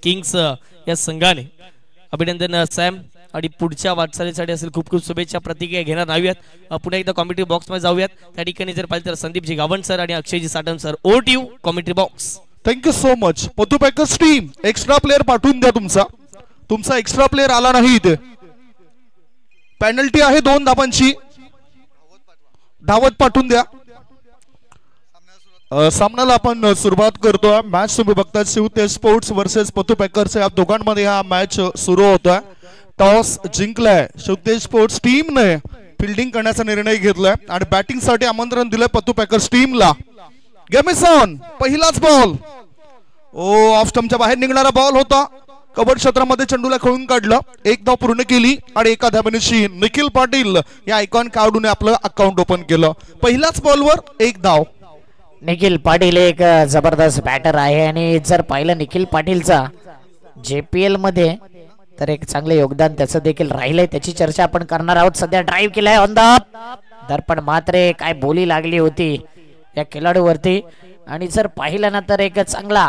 Kings या संघाने. अभिनंदन सॅम. आणि पुढच्या वाटचालीसाठी असेल खूप खूप शुभेच्छा. प्रतिक्रिया घेणार नाहीत. पुन्हा एकदा कॉमेंट्री बॉक्स मध्ये जाऊयात. त्या ठिकाणी जर पाहिजे तर संदीपजी गावंड सर आणि Akshayji Satam sir. Over to you commentary box. Thank you so much. पतू पॅकर्स टीम एक्स्ट्रा प्लेअर पाठवून द्या. तुमचा एक्स्ट्रा प्लेअर आला नाही इथे. पेनल्टी आहे 2 धावांची. धावत पाठवून द्या. सामन्याला आपण सुरुवात करतोय. मॅच तुम्ही बघताय शिवतेज स्पोर्ट्स वर्सेस पतू पॅकर्स. या दोघांमध्ये हा मॅच सुरू होतोय. टॉस जिंकलाय शिवतेज स्पोर्ट्स टीमने. फिल्डिंग करण्याचा निर्णय घेतलाय आणि बॅटिंग साठी आमंत्रण दिलंय पतू पॅकर्स टीमला. Game is on. पहिलाच बॉल. ऑफ स्टंपच्या बाहेर निघणारा बॉल होता. कव्हर क्षेत्रामध्ये चेंडूला खेळून काढलं. 1 धाव पूर्ण केली आणि एका धावेची निखिल पाटील या आयकॉन कार्डूने आपलं अकाउंट ओपन केलं. पहिल्याच बॉलवर 1 धाव. निखिल पाटील एक जबरदस्त बॅटर आहे आणि जर पाहिलं निखिल पाटीलचा JPL मध्ये तर एक चांगले योगदान त्याचं देखील राहिलंय. त्याची चर्चा आपण करणार आहोत. सध्या ड्राईव्ह केलाय ऑन द दर्पण. मात्र काय बोली लागली होती या खेळाडूवरती. आणि जर पाहिलं ना तर एक चांगला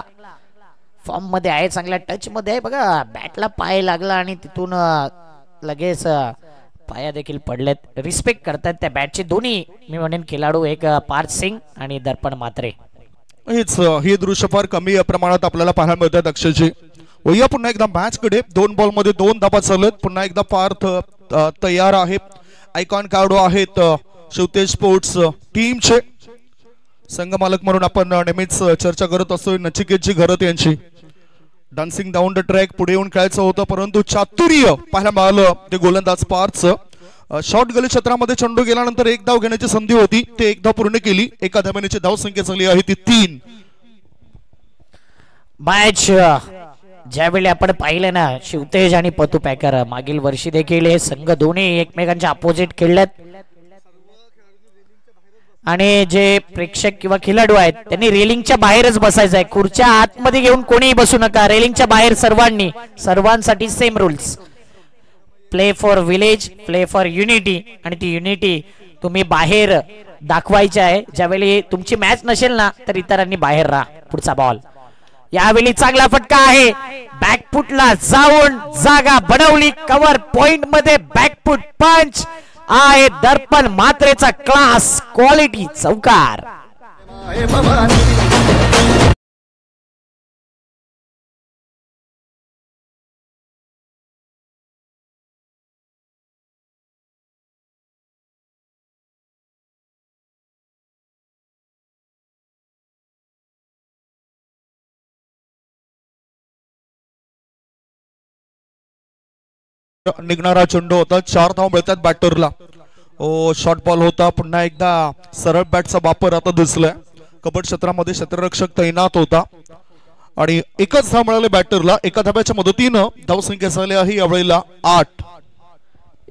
फॉर्म मध्ये आहे. चांगल्या टच मध्ये आहे. बघा बॅटला पाय लागला आणि तिथून लगेच पाया देखील पडलेत. रिस्पेक्ट करतात त्या बॅटचे दोन्ही मी म्हणेन खेळाडू. एक पार्थ सिंग आणि दर्पण मात्रे. हे दृश्य फार कमी प्रमाणात आपल्याला पाहायला मिळतात. अक्षयजी वया पुन्हा एकदा मॅच कडे. 2 बॉल मध्ये 2 धावा चालत. पुन्हा एकदा पार्थ तयार आहे. आयकॉन कार्ड आहेत शिवतेज स्पोर्ट्स टीमचे. संघ मालक म्हणून आपण नेहमीच चर्चा करत असतो नचिकेतची घरत यांची. डान्सिंग डाऊन द ट्रॅक पुढे येऊन खेळायचं होतं परंतु चातुर्य पाहायला मिळालं ते गोलंदाज पार्थचं. शॉर्ट गली क्षेत्रामध्ये चेंडू गेल्यानंतर 1 धाव घेण्याची संधी होती. ते 1 धाव पूर्ण केली. एका धावेची धाव संख्या झाली आहे ती 3. मॅच ज्यावेळी आपण पाहिलं ना शिवतेज आणि पतू पॅकर मागील वर्षी देखील हे संघ दोन्ही एकमेकांच्या अपोजिट खेळलेत. आणि जे प्रेक्षक किंवा खेळाडू आहेत त्यांनी रेलिंगच्या बाहेरच बसायचं आहे. खुर्च्या आतमध्ये घेऊन कोणीही बसू नका. रेलिंगच्या बाहेर सर्वांसाठी same rules. Play for village, play for unity. आणि ती युनिटी तुम्ही बाहेर दाखवायची आहे. ज्यावेळी तुमची मॅच नसेल ना तर इतरांनी बाहेर राहा. पुढचा बॉल. यावेळी चांगला फटका आहे. बॅकफुटला जाऊन जागा बनवली. कव्हर पॉइंट मध्ये बॅकफुट पंच आहे. दर्पण मात्रेचा क्लास क्वालिटी चौकार. निघणारा चेंडू होता. 4 धाव मिळतात बॅटरला. शॉर्ट बॉल होता. पुन्हा एकदा सरळ बॅटचा वापर आता दिसलाय. कबड क्षेत्रामध्ये क्षेत्ररक्षक तैनात होता आणि एकच धाव मिळाले बॅटरला. एका धाब्याच्या मदतीनं धावसंख्या झाली आहे यावेळेला 8.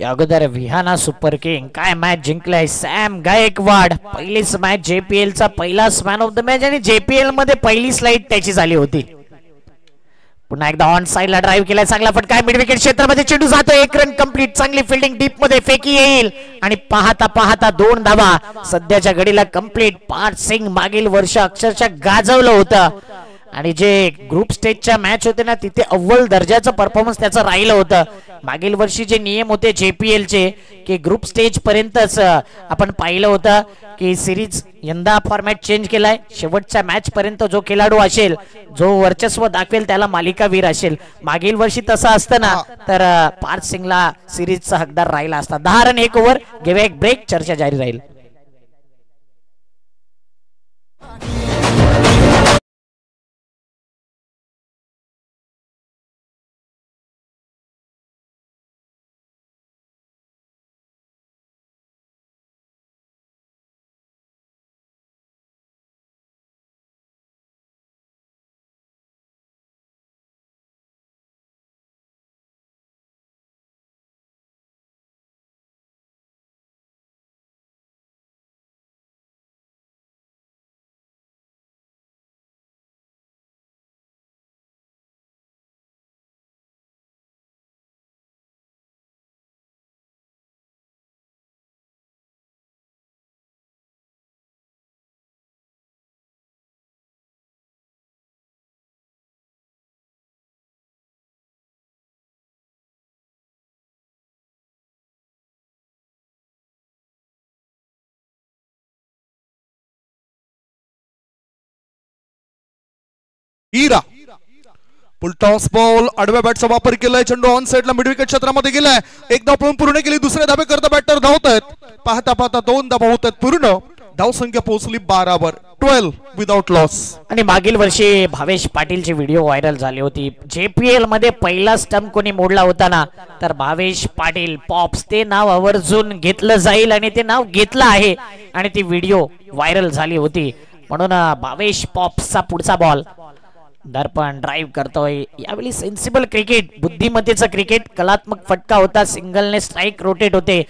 या अगोदर विहाना सुपर किंग काय मॅच जिंकलाय. सॅम गायकवाड पहिलीच मॅच JPL चा पहिलाच मॅन ऑफ द मॅच आणि JPL मध्ये पहिली स्लाइड त्याची झाली होती. पुन्हा एकदा ऑन साइडला ड्राईव्ह केलाय. चांगला फटका आहे. मिड विकेट क्षेत्रामध्ये चेंडू जातो. 1 रन कंप्लीट. चांगली फिल्डिंग डीप मध्ये फेकी येईल आणि पाहता पाहता 2 धावा सध्याच्या घडीला कंप्लीट. पार्थ सिंग मागील वर्ष अक्षरशः गाजवलं होतं आणि जे ग्रुप स्टेजच्या मॅच होते ना तिथे अव्वल दर्जाचं परफॉर्मन्स त्याचं राहिलं होतं. मागील वर्षी जे नियम होते JPL चे की ग्रुप स्टेज पर्यंतच आपण पाहिलं होतं की सिरीज. यंदा फॉर्मॅट चेंज केलाय. शेवटच्या मॅच पर्यंत जो खेळाडू असेल जो वर्चस्व दाखवेल त्याला मालिकावीर असेल. मागील वर्षी तसं असतं ना तर पार्थ सिंगला सिरीजचा हकदार राहिला असता. 10 रन 1 ओव्हर. घेऊया एक ब्रेक. चर्चा जारी राहील. हिरा टॉस बॉल आडव्या बॅटचा वापर केलाय चेंडू ऑन साइडला मिड विकेट क्षेत्रामध्ये गेलाय एक धाव पळून पूर्ण केली दुसरे धाबे करता बॅटर धावत आहेत पाहता पाहता 2 धावा होत आहेत पूर्ण धाव संख्या पोहोचली 12 वर 12 विदाउट लॉस आणि मागील वर्षी भावेश पाटीलची व्हिडिओ व्हायरल झाली होती JPL मध्ये पहिला स्टंप कोणी मोडला होता ना तर भावेश पाटील पॉप्स ते नाव आवर्जून घेतलं जाईल आणि ते नाव घेतलं आहे आणि ती व्हिडिओ व्हायरल झाली होती म्हणून भावेश पॉप्सचा पुढचा बॉल दर्पण ड्राइव्ह करतोय यावेळी सेन्सिबल क्रिकेट बुद्धिमत्तेचं क्रिकेट कलात्मक फटका होता सिंगलने स्ट्राइक रोटेट होते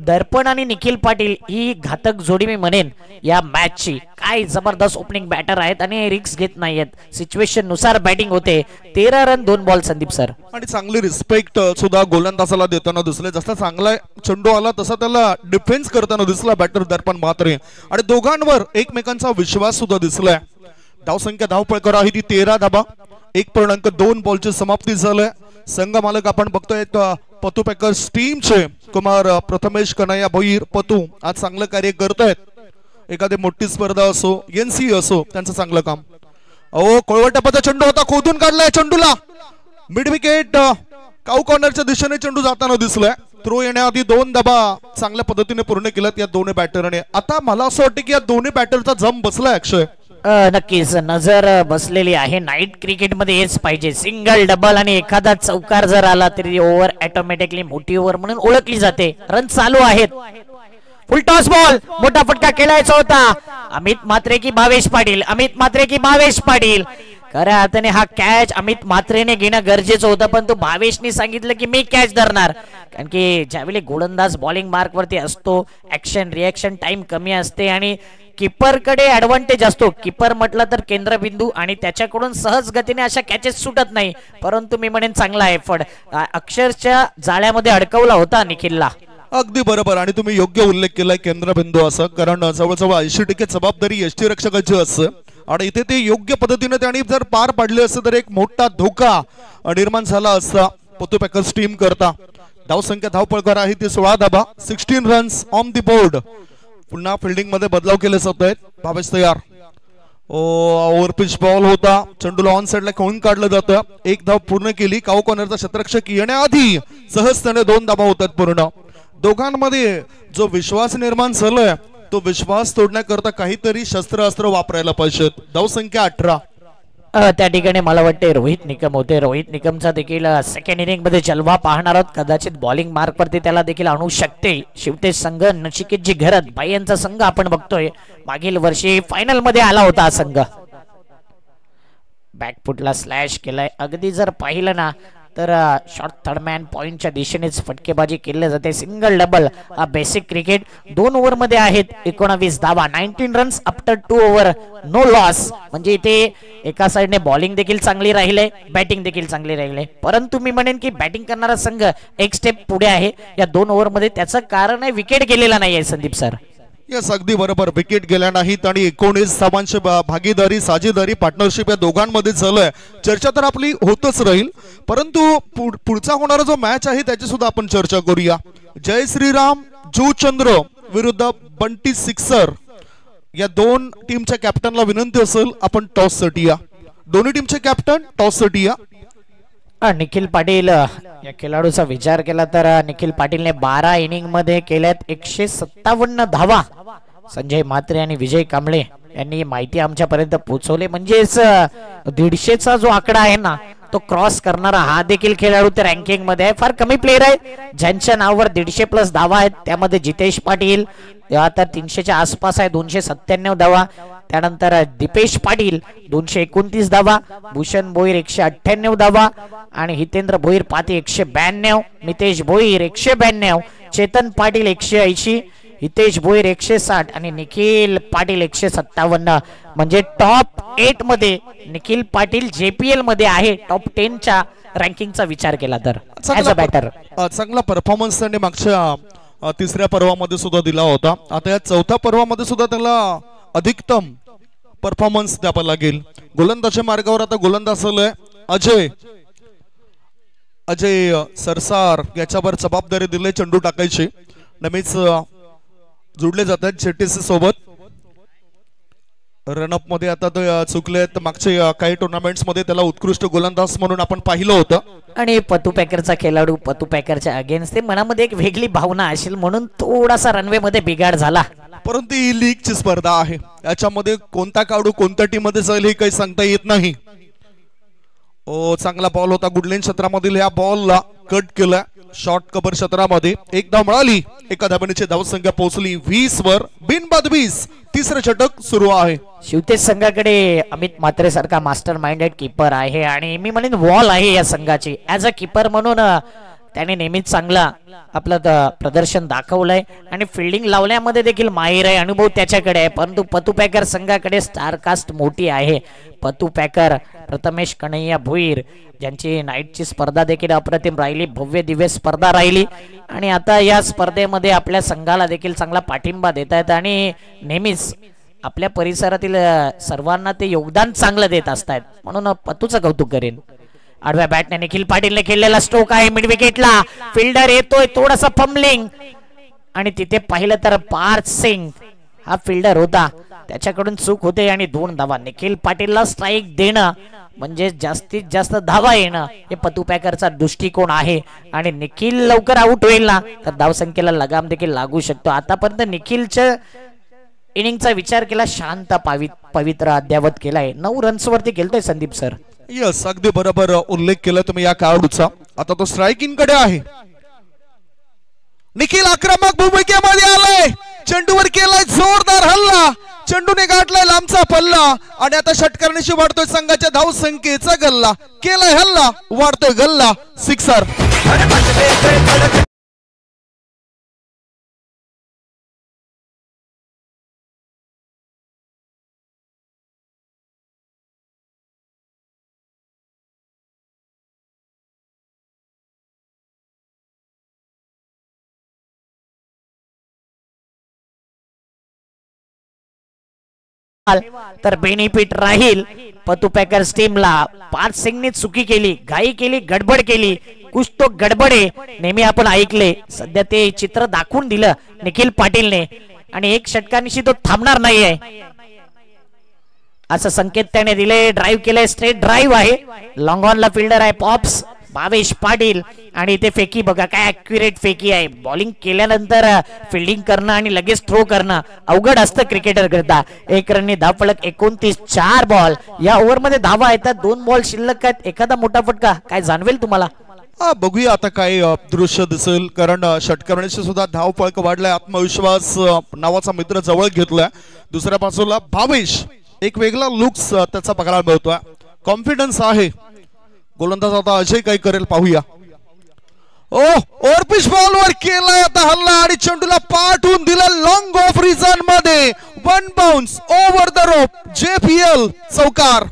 दर्पण आणि निखिल पाटील ही घातक जोडी मी म्हणेन या मॅचची काय जबरदस्त ओपनिंग बॅटर आहेत आणि रिस्क घेत नाहीयेत सिच्युएशन नुसार बॅटिंग होते 13 रन 2 बॉल संदीप सर आणि चांगली रिस्पेक्ट सुद्धा गोलंदाजाला देताना दिसले जसा चांगला चेंडू आला तसा त्याला डिफेन्स करताना दिसला बॅटर दर्पण म्हात्रे आणि दोघांवर एकमेकांचा विश्वास सुद्धा दिसलाय धाव संख्या धावपळकर आहे ती 13 धाबा 1.2 बॉलची समाप्ती झाली संघ मालक आपण बघतोय पतू पॅकर्स टीमचे कुमार प्रथमेश कन्हैया भोईर पतू आज चांगलं कार्य करतायत एखादी मोठी स्पर्धा असो NC असो त्यांचं चांगलं काम कोळवटापाचा चेंडू होता खोदून काढलाय चेंडूला मिड विकेट काऊ कॉर्नरच्या दिशेने चेंडू जाताना दिसलाय थ्रो येण्याआधी 2 धाबा चांगल्या पद्धतीने पूर्ण केल्यात या दोन्ही बॅटरने आता मला असं वाटतं की या दोन्ही बॅटरचा जम बसलाय अक्षय नक्कीच नजर बसलेली आहे नाईट क्रिकेट मध्ये हेच पाहिजे सिंगल डबल आणि एखादा चौकार जर आला तरी ओव्हर ऑटोमॅटिकली मोठी ओव्हर म्हणून ओळखली जाते रन चालू आहेत फुल टॉस बॉल मोठा फटका खेळायचा होता अमित म्हात्रे की भावेश पाटील अमित म्हात्रे की भावेश पाटील खऱ्या अर्थाने हा कॅच अमित म्हात्रेने घेणं गरजेचं होतं पण तो भावेशने सांगितलं की मी कॅच धरणार कारण की ज्यावेळी गोलंदाज बॉलिंग मार्क वरती असतो ऍक्शन रिएक्शन टाइम कमी असते आणि कीपर कडे ऍडव्हान्टेज असतो कीपर म्हटलं तर केंद्रबिंदू आणि त्याच्याकडून सहज गतीने अशा कॅचेस सुटत नाही परंतु मी म्हणेन चांगला एफर्ट अक्षरच्या जाळ्यामध्ये अडकवला होता निखिलला अगदी बरोबर आणि तुम्ही योग्य उल्लेख केलाय केंद्रबिंदू असं कारण जवळजवळ 80% जबाबदारी यष्टी रक्षकाची असते आणि इथे ते योग्य पद्धतीने त्यांनी जर पार पाडले असते तर एक मोठा धोका निर्माण झाला असता पतू पॅकर्स टीम करता धाव संख्या धावपळकर आहे ती 16 धाबा 16 रन्स ऑन दी बोर्ड पुन्हा फिल्डिंग मध्ये बदलाव केले जात आहेत भावेश तयार ओव्हर पिच बॉल होता चेंडूला ऑन साइडला खेळून काढलं जातं एक धाव पूर्ण केली काऊ कॉर्नरचा क्षेत्ररक्षक येण्याआधी सहजतेने 2 धावा होतात पूर्ण दोघांमध्ये जो विश्वास निर्माण झालाय तो विश्वास तोडण्याकरता काहीतरी शस्त्रास्त्र वापरायला पाहिजेत धाव संख्या 18 त्या ठिकाणी मला वाटते रोहित निकम होते रोहित निकमचा देखील सेकंड इनिंग मध्ये जलवा पाहणार आहोत कदाचित बॉलिंग मार्क वरती त्याला देखील आणू शकते शिवतेज संघ नचिकेतजी घरत बाई यांचा संघ आपण बघतोय मागील वर्षी फायनल मध्ये आला होता हा संघ बॅकफुटला स्लॅश केलाय अगदी जर पाहिलं ना तर शॉर्ट थर्ड मॅन पॉइंटच्या दिशेनेच फटकेबाजी केली जाते सिंगल डबल हा बेसिक क्रिकेट 2 ओव्हर मध्ये आहेत 19 धावा 19 runs after 2 over no loss म्हणजे इथे एका साइडने बॉलिंग देखील चांगली राहिले बॅटिंग देखील चांगली राहिले परंतु मी म्हणेन की बॅटिंग करणारा संघ एक स्टेप पुढे आहे या 2 ओव्हर मध्ये त्याचं कारण आहे विकेट गेलेला नाहीये संदीप सर यस अगदी बरोबर विकेट गेल्या नाहीत आणि 19 धावांची भागीदारी साझेदारी पार्टनरशिप या दोघांमध्ये झालंय चर्चा तर आपली होतच राहील परंतु पुढचा होणारा जो मॅच आहे त्याची सुद्धा आपण चर्चा करूया जय श्रीराम जुचंद्र विरुद्ध बंटी सिक्सर या 2 टीमच्या कॅप्टनला विनंती असेल आपण टॉस साठी या दोन्ही टीमचे कॅप्टन टॉस साठी या निखिल पाटील या खेळाडूचा विचार केला तर निखिल पाटीलने 12 इनिंग मध्ये केल्यात 157 धावा संजय म्हात्रे आणि विजय कांबळे यांनी माहिती आमच्यापर्यंत पोहोचवली म्हणजेच 150चा जो आकडा आहे ना तो क्रॉस करणारा हा देखील खेळाडू त्या रँकिंग मध्ये आहे फार कमी प्लेयर आहे ज्यांच्या नावावर 150+ धावा आहेत त्यामध्ये जितेश पाटील आता 300च्या आसपास आहे 297 धावा त्यानंतर दीपेश पाटील 229 धावा भूषण भोईर 198 धावा आणि हितेंद्र भोईर पाती 192 नितेश भोईर 192 चेतन पाटील 180 हितेश भोईर 160 आणि निखिल पाटील 157 म्हणजे टॉप 8 मध्ये निखिल पाटील JPL मध्ये आहे टॉप 10च्या रँकिंगचा विचार केला तर ऍज अ बॅटर चांगला परफॉर्मन्स त्यांनी मागच्या तिसऱ्या पर्वामध्ये सुद्धा दिला होता आता या चौथ्या पर्वामध्ये सुद्धा त्याला अधिकतम परफॉर्मन्स द्यावा लागेल गोलंदाजी मार्गावर आता गोलंदाज अजय सरसार याच्यावर जबाबदारी दिली चेंडू टाकायची नेहमीच जुडले जातात JTC सोबत रनअप मध्ये आता चुकले मागचे काही टुर्नामेंट्स मध्ये त्याला उत्कृष्ट गोलंदाज म्हणून आपण पाहिलं होतं. आणि पतू पॅकरचा खेळाडू पतू पॅकरच्या अगेन्स्ट ते मनामध्ये एक वेगळी भावना असेल म्हणून थोडासा रनवे मध्ये बिघाड झाला. परंतु ही लीगची स्पर्धा आहे, याच्यामध्ये कोणता खेळाडू कोणत्या टीम मध्ये जाईल हे काही सांगता येत नाही. ओ चांगला बॉल होता गुडलेन क्षेत्रामधील, या बॉलला कट केला शॉर्ट कव्हर क्षेत्रामध्ये. एक धाव मिळाली, एका धावनेची धावसंख्या पोहोचली 20 वर. बिनबाद 20. तिसरं षटक सुरू आहे. शिवतेज संघाकडे अमित म्हात्रे सारखा मास्टर माइंडेड कीपर आहे आणि मी म्हणेन वॉल आहे या संघाची. ऍज अ कीपर म्हणून त्याने नेहमीच चांगला आपलं प्रदर्शन दाखवलंय आणि फिल्डिंग लावण्यामध्ये देखील माहिर आहे, अनुभव त्याच्याकडे आहे. परंतु पतू पॅकर संघाकडे स्टार कास्ट मोठी आहे. पतू पॅकर, प्रथमेश कन्हैया भुईर ज्यांची नाईटची स्पर्धा देखील अप्रतिम राहिली, भव्य दिव्य स्पर्धा राहिली आणि आता या स्पर्धेमध्ये आपल्या संघाला देखील चांगला पाठिंबा देत आहेत आणि नेहमीच आपल्या परिसरातील सर्वांना ते योगदान चांगलं देत असतात, म्हणून पतूचं कौतुक करेन. आडव्या बॅटने निखिल पाटीलने खेळलेला स्ट्रोक आहे मिड विकेटला. फिल्डर येतोय, थोडासा फंबलिंग आणि तिथे पाहिलं तर पार्थ सिंग हा फिल्डर होता, त्याच्याकडून चूक होते आणि 2 धावा. निखिल पाटीलला स्ट्राईक देणं म्हणजे जास्तीत जास्त धावा येणं हे पतू पॅकरचा दृष्टिकोन आहे आणि निखिल लवकर आउट होईल ना तर धावसंख्येला लगाम देखील लागू शकतो. आतापर्यंत निखिलच्या इनिंगचा विचार केला, शांत पवित्र अद्यावत केलाय. 9 रन्स वरती खेळतोय संदीप सर. यस, अगदी बरोबर उल्लेख केला तुम्ही या खेळाडूचा. आता तो स्ट्रायकिंग कडे आहे. निखिल आक्रमक भूमिकेमध्ये आलाय, चेंडूवर केलाय जोरदार हल्ला, चेंडूने गाठलाय लांबचा पल्ला आणि आता षटकरण्याशी वाढतोय संघाच्या धाव संख्येचा गल्ला. केलाय हल्ला, वाढतोय गल्ला, सिक्सर. तर बेनिफिट राहील पतू पॅकर्स टीमला. पार्थ सिंगने चुकी केली, घाई केली, गडबड केली, कुछ तो गडबडे नेहमी आपण ऐकले. सध्या ते चित्र दाखवून दिलं निखिल पाटीलने आणि एक षटकांशी तो थांबणार नाहीये असं संकेत त्याने दिले. ड्राईव्ह केले, स्ट्रेट ड्राईव्ह आहे. लॉंग ऑन ला फिल्डर आहे पॉप्स भावेश पाटील आणि इथे फेकी बघा काय ॲक्युरेट फेकी आहे. बॉलिंग केल्यानंतर फिल्डिंग करणं आणि लगेच थ्रो करणं अवघड असतं क्रिकेटर करता. 1 रननी धावफलक 29. 4 बॉल या ओव्हर मध्ये धावा येतात, 2 बॉल शिल्लक आहेत. एखादा मोठा फटका काय जाणवेल तुम्हाला? बघूया आता काय दृश्य दिसेल, कारण षटकरण्याची सुद्धा धाव फलक वाढलाय. आत्मविश्वास नावाचा मित्र जवळ घेतलाय. दुसऱ्या बाजूला भावेश, एक वेगळा लुक्स त्याचा बघायला मिळतोय, कॉन्फिडन्स आहे. गोलंदाज आता अजय काय करेल पाहूया. ओव्हरपिच बॉल वर केलाय आता हल्ला आणि चेंडूला पाठवून दिला लॉंग ऑफ रिझन मध्ये. 1 bounce over the rope. JPL चौकार.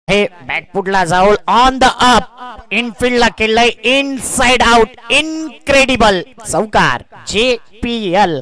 हे बॅकफुटला जाऊन ऑन द अप इनफिल्डला केलंय इनसाइड आउट. इनक्रेडिबल चौकार. JPL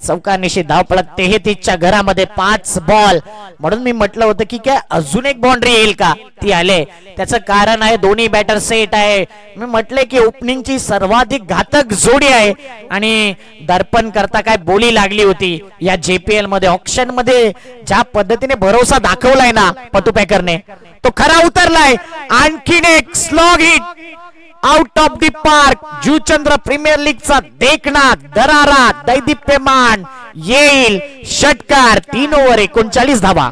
चौकार निश्चित धावफलक 33च्या घरामध्ये 5 बॉल. म्हणून मी म्हटलं होतं की काय अजून एक बाउंड्री येईल का, ती आले. त्याचं कारण आहे दोन्ही बॅटर सेट आहे. मी म्हटलंय की ओपनिंगची सर्वाधिक घातक जोडी आहे आणि दर्पण करता काय बोली लागली होती या JPL मध्ये. ऑक्शन मध्ये ज्या पद्धतीने भरोसा दाखवलाय ना पतू पॅकरने तो खरा उतरलाय. आणखीन एक slog hit out of the park. Juchandra premier लीगचा देखना दरारा दैदिप्यमान येईल. षटकार. 3 ओव्हर 39 धावा.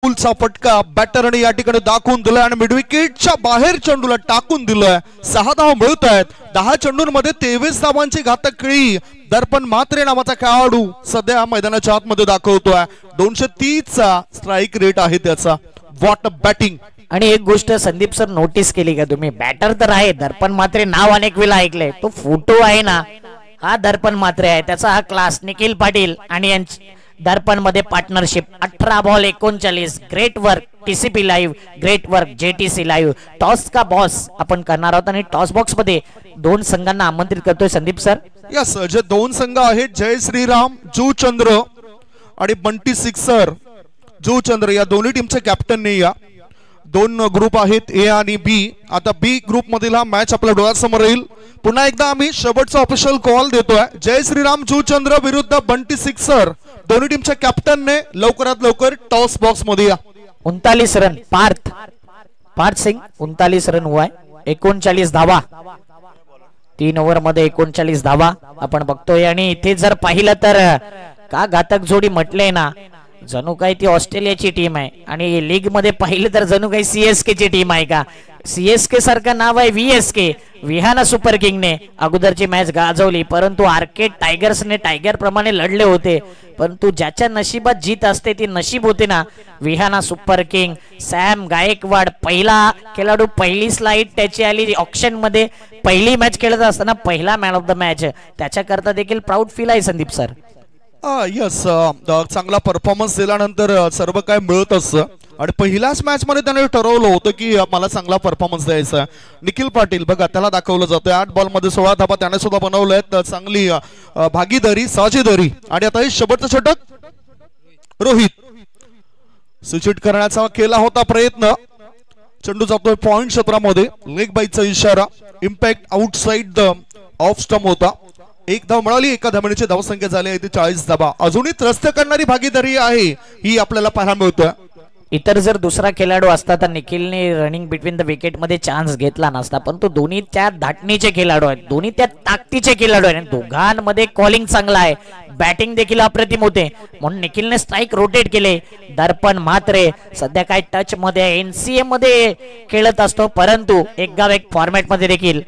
पुलचा फटका बॅटरने या ठिकाणी दाखवून दिलाय आणि मिडविकेटच्या बाहेर चेंडूला टाकून दिलाय. 6 धावा मिळत आहेत. 10 चेंडूंमध्ये 23 धावांची घातक खेळी दर्पण म्हात्रे नावाचा खेळाडू सध्या मैदानाच्या आतमध्ये दाखवतोय. 230चा स्ट्राईक रेट आहे त्याचा. What a batting. आणि एक गोष्ट संदीप सर नोटीस केली का तुम्ही, बॅटर तर आहे दर्पण म्हात्रे नाव अनेक वेळा ऐकलंय, तो फोटो आहे ना हा दर्पण म्हात्रे आहे, त्याचा हा क्लास. निखिल पाटील आणि दर्पण मध्ये partnership. 18 ball 39. Great work. TCP live, great work JTC live. Toss का बॉस आपण करणार आहोत आणि टॉस बॉक्स मध्ये दोन संघांना आमंत्रित करतोय संदीप सर. यस, जे दोन संघ आहेत जय श्रीराम जुचंद्र आणि बंटी सिक्सर जुचंद्र या दोन्ही टीमचे कॅप्टन ने या. दोन ग्रुप आहेत ए आणि बी. आता बी ग्रुप मधील हा मॅच आपल्या डोळ्यासमोर येईल. पुन्हा एकदा आम्ही शेवटचा ऑफिशियल कॉल देतोय. जय श्रीराम जुचंद्र विरुद्ध बंटी सिक्सर दोन्ही टीमच्या कॅप्टन ने लवकरात लवकर टॉस बॉक्स मध्ये या. 39 रन पार्थ सिंग 39 रन हुआ है. 39 धावा 3 ओव्हर मध्ये 39 धावा आपण बघतोय. आणि इथे जर पाहिलं तर का घातक जोडी म्हटले ना, जणू काही ती ऑस्ट्रेलियाची टीम आहे आणि लीग मध्ये पाहिलं तर जणू काही CSK ची टीम आहे का. CSK सारखं नाव आहे VSK, विहाना सुपर किंगने अगोदरची मॅच गाजवली, परंतु आर्केड टायगर्सने टायगर प्रमाणे लढले होते. परंतु ज्याच्या नशिबात जीत असते ती नशीब होते ना. विहाना सुपर किंग सॅम गायकवाड पहिला खेळाडू, पहिली स्लाइड त्याची आली ऑक्शन मध्ये. पहिली मॅच खेळत असताना पहिला मॅन ऑफ द मॅच, त्याच्याकरता देखील प्राऊड फील आहे संदीप सर. यस, चांगला परफॉर्मन्स दिल्यानंतर सर्व काय मिळत असतं आणि पहिल्याच मॅच मध्ये त्याने ठरवलं होतं की मला चांगला परफॉर्मन्स द्यायचा. निखिल पाटील बघा त्याला दाखवलं जातं. 8 बॉल मध्ये 16 धाबा त्याने सुद्धा बनवल्यात. चांगली भागीदारी साजेदारी. आणि आता हे शेवटचं षटक रोहित स्विच करण्याचा केला होता प्रयत्न. चेंडू जातोय पॉइंट क्षेत्रामध्ये. लेग बाईचा इशारा. Impact outside the off stump होता. एक धाव मिळाली. एका धावण्याची धावसंख्या झाली आहे 40 धाबा. अजूनही त्रस्त करणारी भागीदारी आहे ही आपल्याला पाहायला मिळतोय. इतर जर दुसरा खेळाडू असता तर निखिलने रनिंग बिटवीन द विकेट मध्ये चान्स घेतला नसता, पण तो दोन्ही त्या धाटणीचे खेळाडू आहेत, दोन्ही त्या ताकदीचे खेळाडू आहेत. दोघांमध्ये कॉलिंग चांगला आहे, बॅटिंग देखील अप्रतिम होते, म्हणून निखिलने स्ट्राईक रोटेट केले. दर्पण म्हात्रे सध्या काय टच मध्ये NCA मध्ये खेळत असतो, परंतु एक गाव एक फॉर्मॅट मध्ये देखील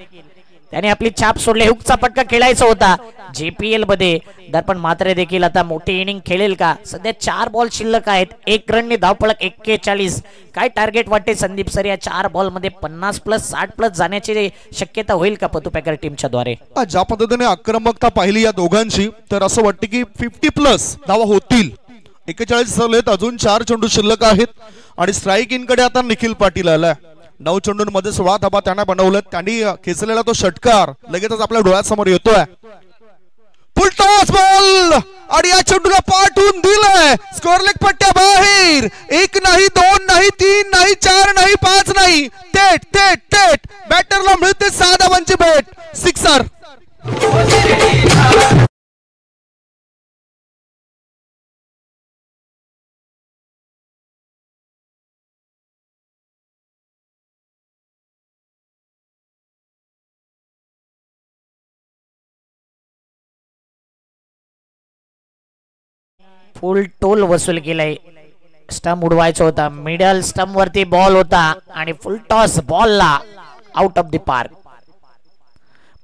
त्याने आपली छाप सोडली. हुकचा पटका खेळायचा होता JPL मध्ये. दर्पण म्हात्रे देखील आता मोठी इनिंग खेळेल का. सध्या 4 बॉल शिल्लक आहेत. 1 रननी धावफलक 41. काय टार्गेट वाटते संदीप सर या 4 बॉल मध्ये 50+ 60+ जाण्याची शक्यता होईल का पतू पॅकर टीमच्या द्वारे. ज्या पद्धतीने आक्रमकता पाहिली या दोघांची तर असं वाटतं की 50+ धावा होतील. 41 झालेत. अजून 4 चेंडू शिल्लक आहेत आणि स्ट्राईक इन कडे आता निखिल पाटील आला. 9 चेंडूंमध्ये 16 धाबा त्यांना बनवलं. त्यांनी खेचलेला तो षटकार लगेचच आपल्या डोळ्यासमोर येतोय. फुल टॉस बॉल आणि या चेंडूला पाठवून दिलंय स्कोअर लेग पट्ट्या बाहेर. 1 नाही 2 नाही 3 नाही 4 नाही 5 नाही. थेट थेट थेट बॅटरला मिळते 6 धावांची भेट. सिक्सर. फुल टोल वसूल केलाय. स्टंप उडवायचा होता, मिडल स्टंप वरती बॉल होता आणि फुल टॉस बॉलला आउट ऑफ द पार्क.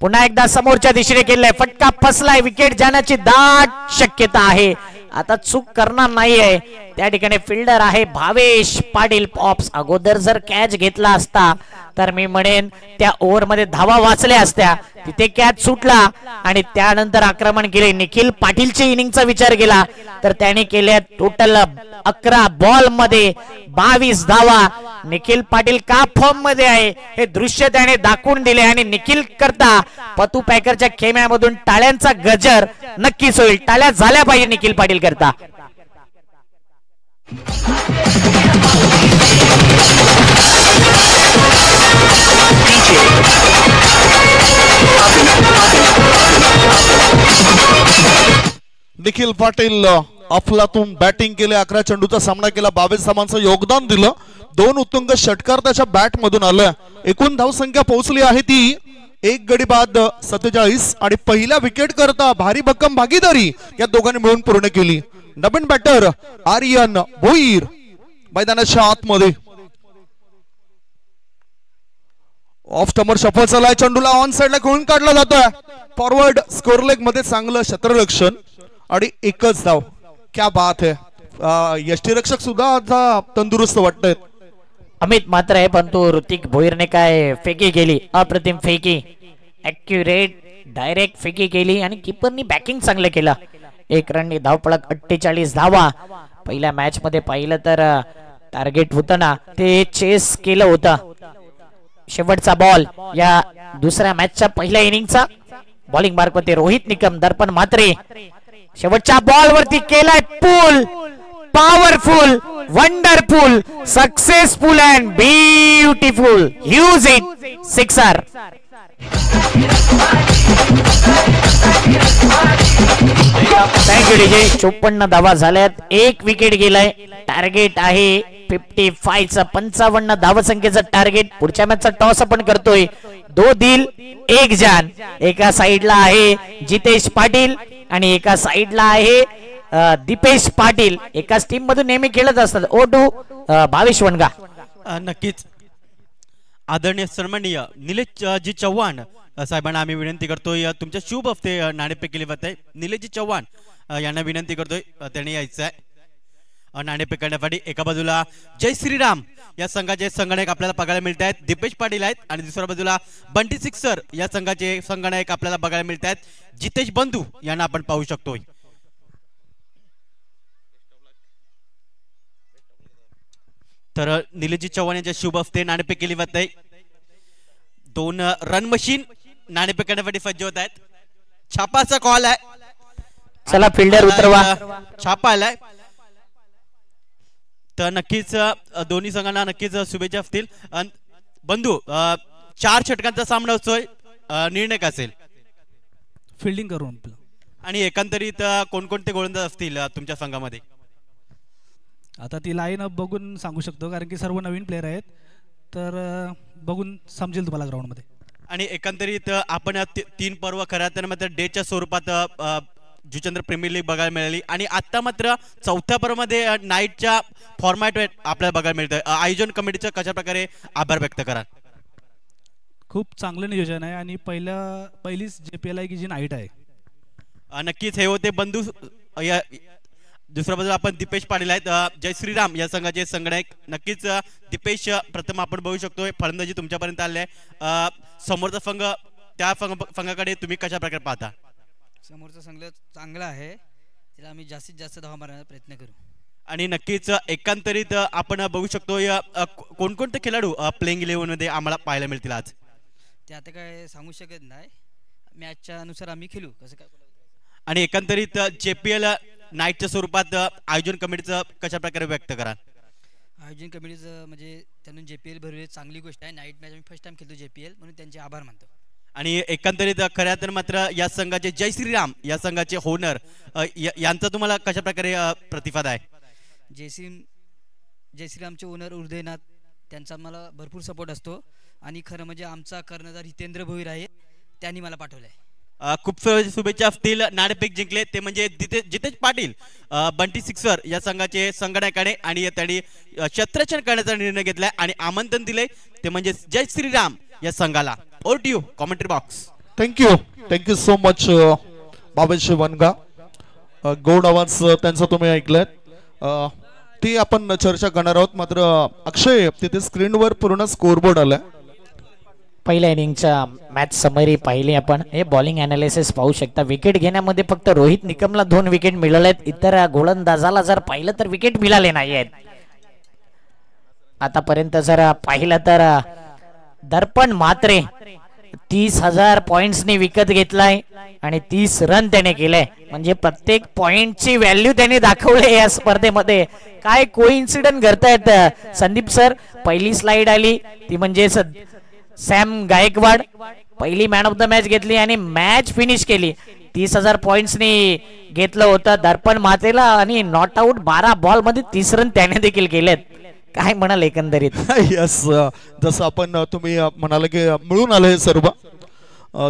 पुन्हा एकदा समोरच्या दिशेने केलाय, फटका फसलाय. विकेट जाण्याची दाट शक्यता आहे. आता चूक करणार नाहीये त्या ठिकाणी फिल्डर आहे भावेश पाटील पॉप्स. अगोदर जर कॅच घेतला असता तर मी म्हणेन त्या ओव्हर मध्ये धावा वाचल्या असत्या. तिथे कॅच सुटला आणि त्यानंतर आक्रमण केले. निखिल पाटीलची इनिंगचा विचार केला तर त्याने केल्या टोटल 11 बॉल मध्ये 22 धावा. निखिल पाटील का फॉर्म मध्ये आहे हे दृश्य त्याने दाखवून दिले आणि निखिल करता पतू पॅकरच्या खेम्यामधून टाळ्यांचा गजर नक्कीच होईल. टाळ्या झाल्या पाहिजे निखिल पाटील करता. निखिल पाटील अफलातून बॅटिंग केले. 11 चेंडूचा सामना केला. 22 धावांचं योगदान दिलं. 2 उत्तुंग षटकार त्याच्या बॅट मधून आलं. एकूण धावसंख्या पोहोचली आहे ती 1 गडी बाद 47 आणि पहिल्या विकेट करता भारी भक्कम भागीदारी या दोघांनी मिळून पूर्ण केली. नवीन बॅटर आर्यन भोईर मैदानाच्या आतमध्ये. ऑफ स्टंपर शफल चाललाय. चेंडूला ऑन साइडला खेळून काढला जातोय. फॉरवर्ड स्कोर लेग मध्ये चांगलं क्षेत्ररक्षण आणि 1च धाव. क्या बात है. यष्टीरक्षक सुद्धा आता तंदुरुस्त वाटतायत. अमित मात्र आहे पण तो ऋतिक भोईरने काय फेकी केली. अप्रतिम फेकी, ऍक्युरेट डायरेक्ट फेकी केली आणि कीपरनी बॅकिंग चांगलं केलं. 1 रननी धावफलक 48 धावा. पहिल्या मॅच मध्ये पाहिलं तर टार्गेट होतं ना ते चेस केलं होतं. शेवटचा बॉल या दुसऱ्या मॅचच्या पहिल्या इनिंगचा. बॉलिंग मार्क होते रोहित निकम. दर्पण म्हात्रे शेवटच्या बॉल वरती केलाय pull. Powerful, wonderful, successful and beautiful. Use it. Sixer. Thank you DJ. 54 धावा झाल्यात. एक विकेट गेलाय. टार्गेट आहे 55चं. 55 धावा संख्येचं टार्गेट. पुढच्या मॅचचा टॉस आपण करतोय. 2 दिल 1 जान. एका साइडला आहे जितेश पाटील आणि एका साइडला आहे दीपेश पाटील. एकाच टीम मधून नेहमी खेळत असतात. O2 भावेश वनगा. नक्कीच आदरणीय सन्माननीय निलेश जी चव्हाण साहेबांना आम्ही विनंती करतोय तुमच्या शुभ हफ्ते नाणेफेक केली जात आहे. निलेशजी चव्हाण यांना विनंती करतोय त्यांनी यायचं आहे नाणेफेक करण्यासाठी. एका बाजूला जय श्रीराम या संघाचे संगणक आपल्याला बघायला मिळत आहेत. दीपेश पाटील आहेत आणि दुसऱ्या बाजूला बंटी सिक्सर या संघाचे संगणक आपल्याला बघायला मिळत आहेत. जितेश बंधू यांना आपण पाहू शकतोय. तर निलेशजी चव्हाण यांच्या शुभ हस्ते नाणेफेक केली जात आहे. 2 रन मशीन नाणेफेक करण्यासाठी सज्ज होत आहेत. छापाचा कॉल आहे. चला फिल्डर उतरवा. छापा आलाय. तर नक्कीच दोन्ही संघांना नक्कीच शुभेच्छा असतील. बंधू 4 षटकांचा सामना असतोय. निर्णय काय असेल फिल्डिंग करून? आणि एकंदरीत कोणकोणते गोलंदाज असतील तुमच्या संघामध्ये? आता ती लाईन अप बघून सांगू शकतो कारण की सर्व नवीन प्लेयर आहेत. तर बघून समजेल तुम्हाला ग्राउंडमध्ये. आणि एकंदरीत आपण 3 पर्व खऱ्या तर मात्र डेच्या स्वरूपात जुचंद्र प्रीमियर लीग बघायला मिळाली आणि आता मात्र 4थ्या पर्वमध्ये नाईटच्या फॉर्मॅट आपल्याला बघायला मिळतं. आयोजन कमिटीचं कशा प्रकारे आभार व्यक्त करा? खूप चांगलं नियोजन आहे आणि पहिलीच JPL आहे की जी नाईट आहे. नक्कीच हे होते बंधू. दुसऱ्या बाजूला आपण दीपेश पाटील आहेत जय श्रीराम या संघाचे संगणक. नक्कीच दीपेश प्रथम आपण बघू शकतोय फलंदाजी तुमच्यापर्यंत आले आहे. समोरचा संघ त्या संघाकडे तुम्ही कशा प्रकारे पाहता? समोरचा संघ चांगला आहे. त्याला आम्ही जास्तीत जास्त धावा मारण्याचा प्रयत्न करू. आणि नक्कीच एकंदरीत आपण बघू शकतोय कोणकोणते खेळाडू प्लेइंग 11 मध्ये आम्हाला पाहायला मिळतील आज? ते आता काय सांगू शकत नाही. मॅचच्या अनुसार आम्ही खेळू कसं काय. आणि एकंदरीत JPL नाईटच्या स्वरूपात आयोजन कमिटीचं कशा प्रकारे व्यक्त करा? आयोजन कमिटीचं म्हणजे त्यांनी JPL भरवली चांगली गोष्ट आहे. नाईट मॅच आम्ही फर्स्ट टाइम खेळतो JPL म्हणून त्यांचे आभार मानतो. आणि एकंदरीत खऱ्या तर मात्र या संघाचे जय श्रीराम या संघाचे होनर यांचा तुम्हाला कशा प्रकारे प्रतिसाद आहे? जय श्रीरामचे ओनर उदयनाथ त्यांचा मला भरपूर सपोर्ट असतो आणि खरं म्हणजे आमचा कर्णधार हितेंद्र भोईर आहे. त्यांनी मला पाठवलंय. खूप शुभेच्छा असतील. नाणेफेक जिंकले ते म्हणजे जितेश पाटील बंटी सिक्सर या संघाचे संगणकाने आणि त्यांनी क्षेत्ररक्षण करण्याचा निर्णय घेतलाय आणि आमंत्रण दिले ते म्हणजे जय श्रीराम या संघाला. Over to you commentary box. Thank you so much Bhavesh Wanga. गोड आवाज त्यांचा तुम्ही ऐकलाय. ती आपण चर्चा करणार आहोत. मात्र अक्षय तिथे स्क्रीनवर पूर्ण स्कोरबोर्ड आलाय. पहिल्या इनिंगच्या मॅच समरी पाहिली आपण. हे बॉलिंग अनालिसिस पाहू शकता. विकेट घेण्यामध्ये फक्त रोहित निकमला 2 विकेट मिळाले आहेत. इतर गोलंदाजाला जर पाहिलं तर विकेट मिळाले नाही आहेत आतापर्यंत. जर पाहिलं तर दर्पण म्हात्रे 30,000 पॉइंट्सनी विकत घेतलाय आणि 30 रन त्याने केले. म्हणजे प्रत्येक पॉइंटची व्हॅल्यू त्याने दाखवले या स्पर्धेमध्ये. काय कोइन्सिडंट करतायत संदीप सर. पहिली स्लाइड आली ती म्हणजे सॅम गायकवाड पहिली मॅन ऑफ द मॅच घेतली आणि मॅच फिनिश केली. 30,000 पॉइंट्सनी घेतलं होतं दर्पण म्हात्रेला आणि नॉट आउट 12 बॉल मध्ये 30 रन त्याने देखील केलेत. काय म्हणाल एकंदरीत? यस, जसं आपण तुम्ही म्हणाल की मिळून आले सर्व,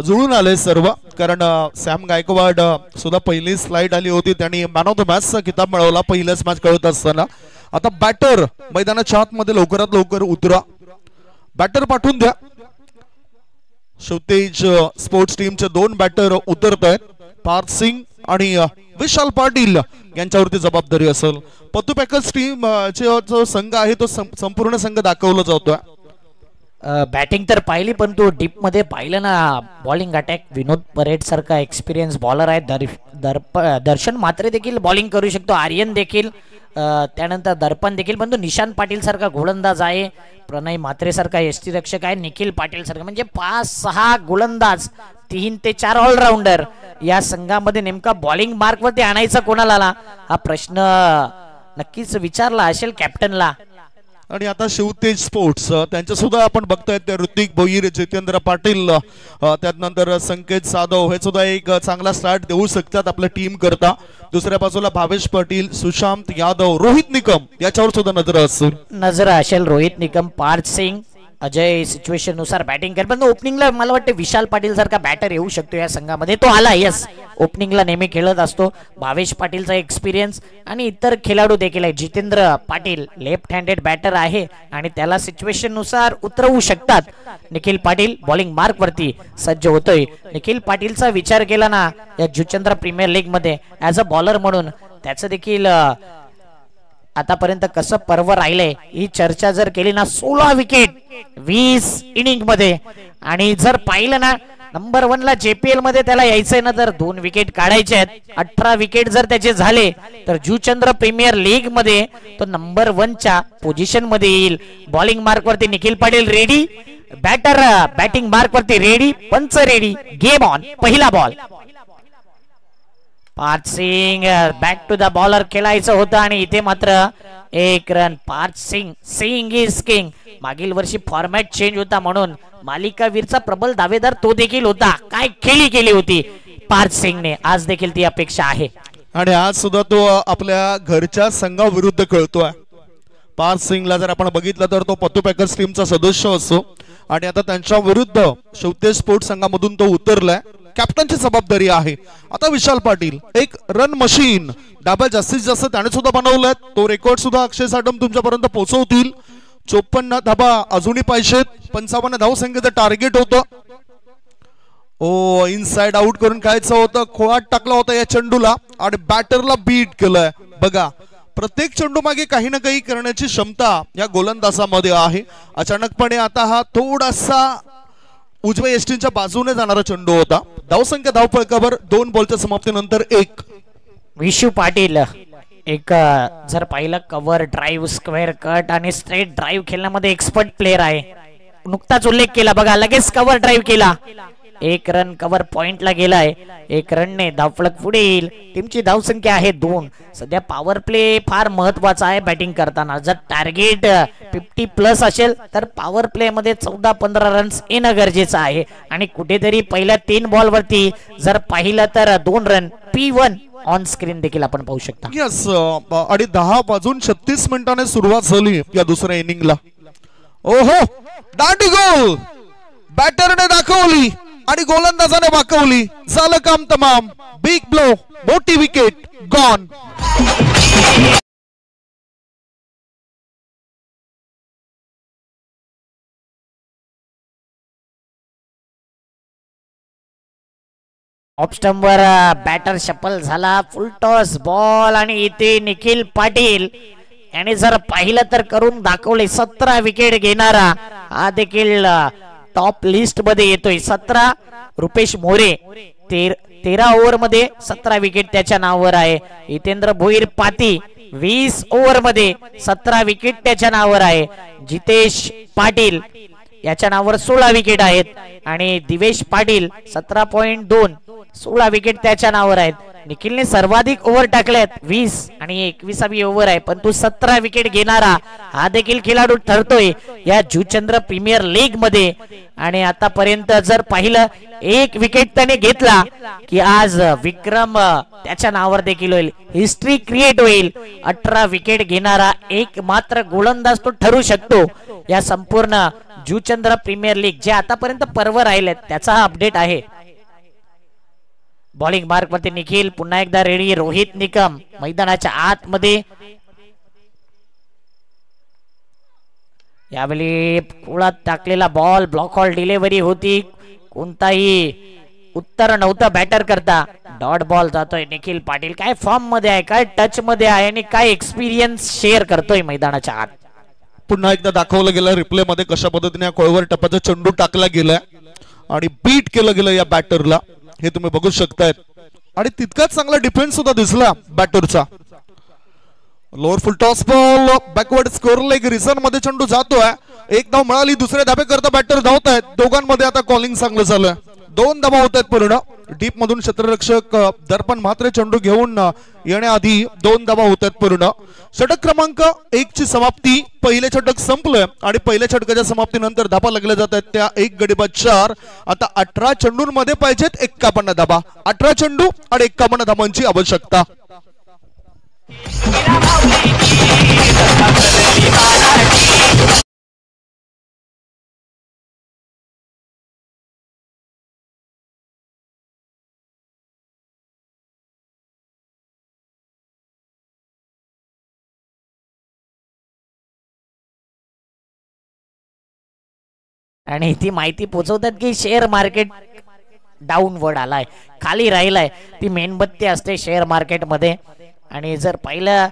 जुळून आले सर्व. कारण सॅम गायकवाड सुद्धा पहिली स्लाइड आली होती. त्यांनी मॅन ऑफ द मॅचचा किताब मिळवला पहिल्याच मॅच कळत असताना. आता बॅटर मैदानाच्या आतमध्ये लवकरात लवकर उतरा. बॅटर पाठवून द्या. शिवतेज स्पोर्ट्स टीमचे 2 बॅटर उतरत आहेत. पार्थ सिंग आणि विशाल पाटील यांच्यावरती जबाबदारी असेल. पत्तू पॅकर्स टीम जो संघ आहे तो संपूर्ण संघ दाखवला जातोय. बॅटिंग तर पाहिली पण तू डीप मध्ये पाहिलं ना बॉलिंग अटॅक. विनोद परेड सारखा एक्सपिरियन्स बॉलर आहे. दर्शन म्हात्रे देखील बॉलिंग करू शकतो. आर्यन देखील त्यानंतर दर्पण देखील, पण तो निशांत पाटील सारखा गोलंदाज आहे, प्रणय म्हात्रे सारखा यष्टीरक्षक आहे, निखिल पाटील सारखा, म्हणजे 5-6 गोलंदाज, 3 ते 4 ऑलराऊंडर या संघामध्ये नेमका बॉलिंग मार्क वरती आणायचा कोणाला, हा प्रश्न नक्कीच विचारला असेल कॅप्टनला. आणि आता शिवतेज स्पोर्ट्स त्यांच्या सुद्धा आपण बघतोय ते ऋतिक भोईर, जितेंद्र पाटील, त्यानंतर संकेत जाधव, हे सुद्धा एक चांगला स्टार्ट देऊ शकतात आपल्या टीम करता. दुसऱ्या बाजूला भावेश पाटील, सुशांत यादव, रोहित निकम याच्यावर सुद्धा नजर असेल. रोहित निकम, पार्थ सिंग, अजय सिच्युएशन नुसार बॅटिंग कर, पण ओपनिंगला मला वाटतं विशाल पाटील सारखा बॅटर येऊ शकतो या संघामध्ये. तो आला, यस, ओपनिंगला नेहमी खेळत असतो. भावेश पाटीलचा एक्सपिरियन्स आणि इतर खेळाडू देखील आहे. Jitendra Patil left handed batter आहे आणि त्याला सिच्युएशन नुसार उतरवू शकतात. निखिल पाटील बॉलिंग मार्क वरती सज्ज होतोय. निखिल पाटीलचा विचार केला ना या जुचंद्र प्रीमियर लीग मध्ये ऍज अ बॉलर म्हणून, त्याचं देखील आतापर्यंत कसं पर्व राहिलंय ही चर्चा जर केली ना, 16 विकेट 20 इनिंग मध्ये, आणि जर पाहिलं ना नंबर 1 ला JPL मध्ये त्याला यायचंय ना, तर 2 विकेट काढायचे आहेत. 18 विकेट जर त्याचे झाले तर जुचंद्र प्रीमियर लीग मध्ये तो नंबर 1 च्या पोझिशन मध्ये येईल. बॉलिंग मार्क वरती Nikhil Patil ready, batter batting mark वरती रेडी, पंच रेडी, गेम ऑन. पहिला ball, Parth Singh back to the bowler खेळायचं होतं आणि इथे मात्र 1 run. Parth Singh, Singh is king. मागील वर्षी फॉर्मॅट चेंज होता म्हणून मालिकावीरचा प्रबल दावेदार तो देखील होता. काय खेळी केली होती पार्थ सिंगने, आज देखील ती अपेक्षा आहे. आणि आज सुद्धा तो आपल्या घरच्या संघाविरुद्ध खेळतोय. पार्थ सिंगला जर आपण बघितलं तर तो पतू पॅकर्स टीमचा सदस्य असतो आणि आता त्यांच्या विरुद्ध शिवतेज स्पोर्ट्स संघामधून तो उतरलाय. कॅप्टनची जबाबदारी आहे. आता विशाल पाटील एक रन मशीन, डाबा जास्तीत जास्त त्याने सुद्धा बनवलाय. तो रेकॉर्ड सुद्धा अक्षय साटम तुमच्यापर्यंत पोहोचवतील. 54 धाबा अजूनही पाहिजेत. 55 धावसंख्येचं टार्गेट होतं. ओ इनसाइड आउट करून खायचं होतं. खोळात टाकला होता या चेंडूला आणि बॅटरला बीट केलंय. बघा, प्रत्येक चेंडू मागे काही ना काही करण्याची क्षमता या गोलंदाजामध्ये आहे. अचानकपणे आता हा थोडासा उजव्या यष्टींच्या बाजूने जाणारा चेंडू होता. धावसंख्या धावफलकावर 2 बॉलच्या समाप्तीनंतर 1. विशू पाटील एक जर पाहिलं कव्हर ड्राईव्ह, स्क्वेअर कट आणि स्ट्रेट ड्राईव्ह खेळण्यामध्ये एक्सपर्ट प्लेअर आहे. नुकताच उल्लेख केला बघा, लगेच कव्हर ड्राईव्ह केला. 1 रन कव्हर पॉइंटला गेलाय. 1 रनने धावफलक पुढे येईल. टीमची धावसंख्या आहे 2. सध्या पॉवर प्ले फार महत्वाचा आहे बॅटिंग करताना. जर टार्गेट 50+ असेल तर पॉवर प्ले मध्ये 14-15 रन्स येणं गरजेचं आहे. आणि कुठेतरी पहिल्या 3 बॉल वरती जर पाहिलं तर 2 रन P1 ऑन स्क्रीन देखील आपण पाहू शकता. यस, आणि 10:36 सुरुवात झाली या दुसऱ्या इनिंगला. ओहो, दांडी गोल बॅटरने दाखवली आणि गोलंदाजाने वाकवली. झालं काम तमाम. बिग ब्लो, मोठी विकेट गॉन. ऑफ स्टंपवर बॅटर शफल झाला. फुल टॉस बॉल आणि इथे निखिल पाटील याने जर पाहिलं तर करून दाखवले. 17 विकेट घेणारा हा देखील टॉप लिस्ट मध्ये येतोय. 17. रुपेश मोरे 13 ओव्हर मध्ये 17 विकेट त्याच्या नावावर आहे. हितेंद्र भोईर पाती 20 ओव्हर मध्ये 17 विकेट त्याच्या नावावर आहे. जितेश पाटील याच्या नावावर 16 विकेट आहेत आणि दिवेश पाटील 17.2 16 विकेट त्याच्या नावावर आहेत. निखिलने सर्वाधिक ओव्हर टाकल्यात 20 आणि 21वी ओव्हर आहे, पण तो 17 विकेट घेणारा हा देखील खेळाडू ठरतोय या जुचंद्र प्रीमियर लीग मध्ये. आणि आतापर्यंत जर पाहिलं 1 विकेट त्याने घेतला की आज विक्रम त्याच्या नावावर देखील होईल. हिस्ट्री क्रिएट होईल. 18 विकेट घेणारा एक मात्र गोलंदाज तो ठरू शकतो या संपूर्ण जुचंद्र प्रीमियर लीग जे आतापर्यंत पर्व राहिले त्याचा हा अपडेट आहे. बॉलिंग मार्क वरती निखिल पुन्हा एकदा रेडी. रोहित निकम मैदानाच्या आतमध्ये. यावेळी कुळात टाकलेला बॉल ब्लॉक हॉल डिलिव्हरी होती. कोणताही उत्तर नव्हतं बॅटर करता. डॉट बॉल जातोय. निखिल पाटील काय फॉर्म मध्ये आहे, काय टच मध्ये आहे आणि काय एक्सपिरियन्स शेअर करतोय मैदानाच्या आत. पुन्हा एकदा दाखवलं गेलं रिप्ले मध्ये कशा पद्धतीने कोळवर टप्प्याचा चेंडू टाकला गेलाय आणि बीट केलं गेलं या बॅटरला. हे तुम्ही बघू शकताय आणि तितकाच चांगला डिफेन्स सुद्धा दिसला बॅटरचा. Lower full toss ball backward square leg region मध्ये चेंडू जातोय. एक धाव मिळाली, दुसऱ्या धाबे करता बॅटर धावत आहेत. दोघांमध्ये आता कॉलिंग चांगलं चालू आहे. 2 धावा होत आहेत पूर्ण. डीप मधून क्षेत्ररक्षक दर्पण म्हात्रे चेंडू घेऊन येण्याआधी 2 धावा होत आहेत पूर्ण. षटक क्रमांक 1 ची समाप्ती. पहिले षटक संपलंय आणि पहिल्या षटकाच्या समाप्तीनंतर धाबा लागल्या जात आहेत त्या 1 गडी बाद 4. आता 18 चेंडूंमध्ये पाहिजेत 51 धाबा. 18 चेंडू आणि 51 धाबांची आवश्यकता. आणि ती माहिती पोहोचवतात की शेअर मार्केट डाऊनवर्ड आलाय, खाली राहिलाय. ती मेणबत्ती असते शेअर मार्केट मध्ये. आणि जर पाहिलं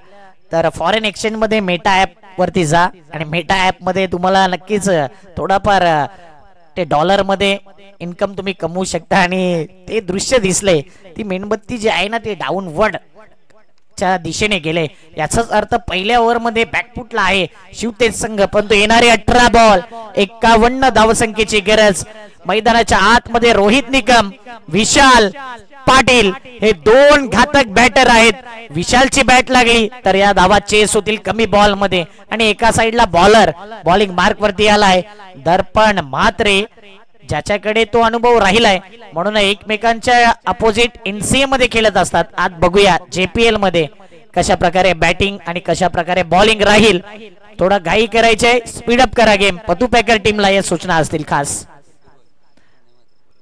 तर फॉरेन एक्सचेंज मध्ये मेटा ऍप वरती जा आणि मेटा ऍप मध्ये तुम्हाला नक्कीच थोडाफार ते डॉलर मध्ये इन्कम तुम्ही कमवू शकता. आणि ते दृश्य दिसले, ती मेणबत्ती जी आहे ना ती डाऊनवर्ड च्या दिशेने गेले. याचाच अर्थ पहिल्या ओव्हर मध्ये बॅकफुटला आहे शिवतेज संघ. परंतु येणारे 18 बॉल 51 धावसंख्येची गरज. मैदानाच्या आतमध्ये रोहित निकम, विशाल पाटील हे 2 घातक बॅटर आहेत. विशालची बॅट लागली तर या धावा चेस होतील कमी बॉल मध्ये. आणि एका साइडला बॉलर बॉलिंग मार्क वरती आलाय दर्पण म्हात्रे, ज्याच्याकडे तो अनुभव राहिलाय. म्हणून एकमेकांच्या अपोजिट एनसीए मध्ये खेळत असतात. आज बघूया JPL मध्ये कशा प्रकारे बॅटिंग आणि कशा प्रकारे बॉलिंग राहील. थोडा घाई करायचे, स्पीडअप करा गेम. पतू पॅकर टीमला या सूचना असतील खास.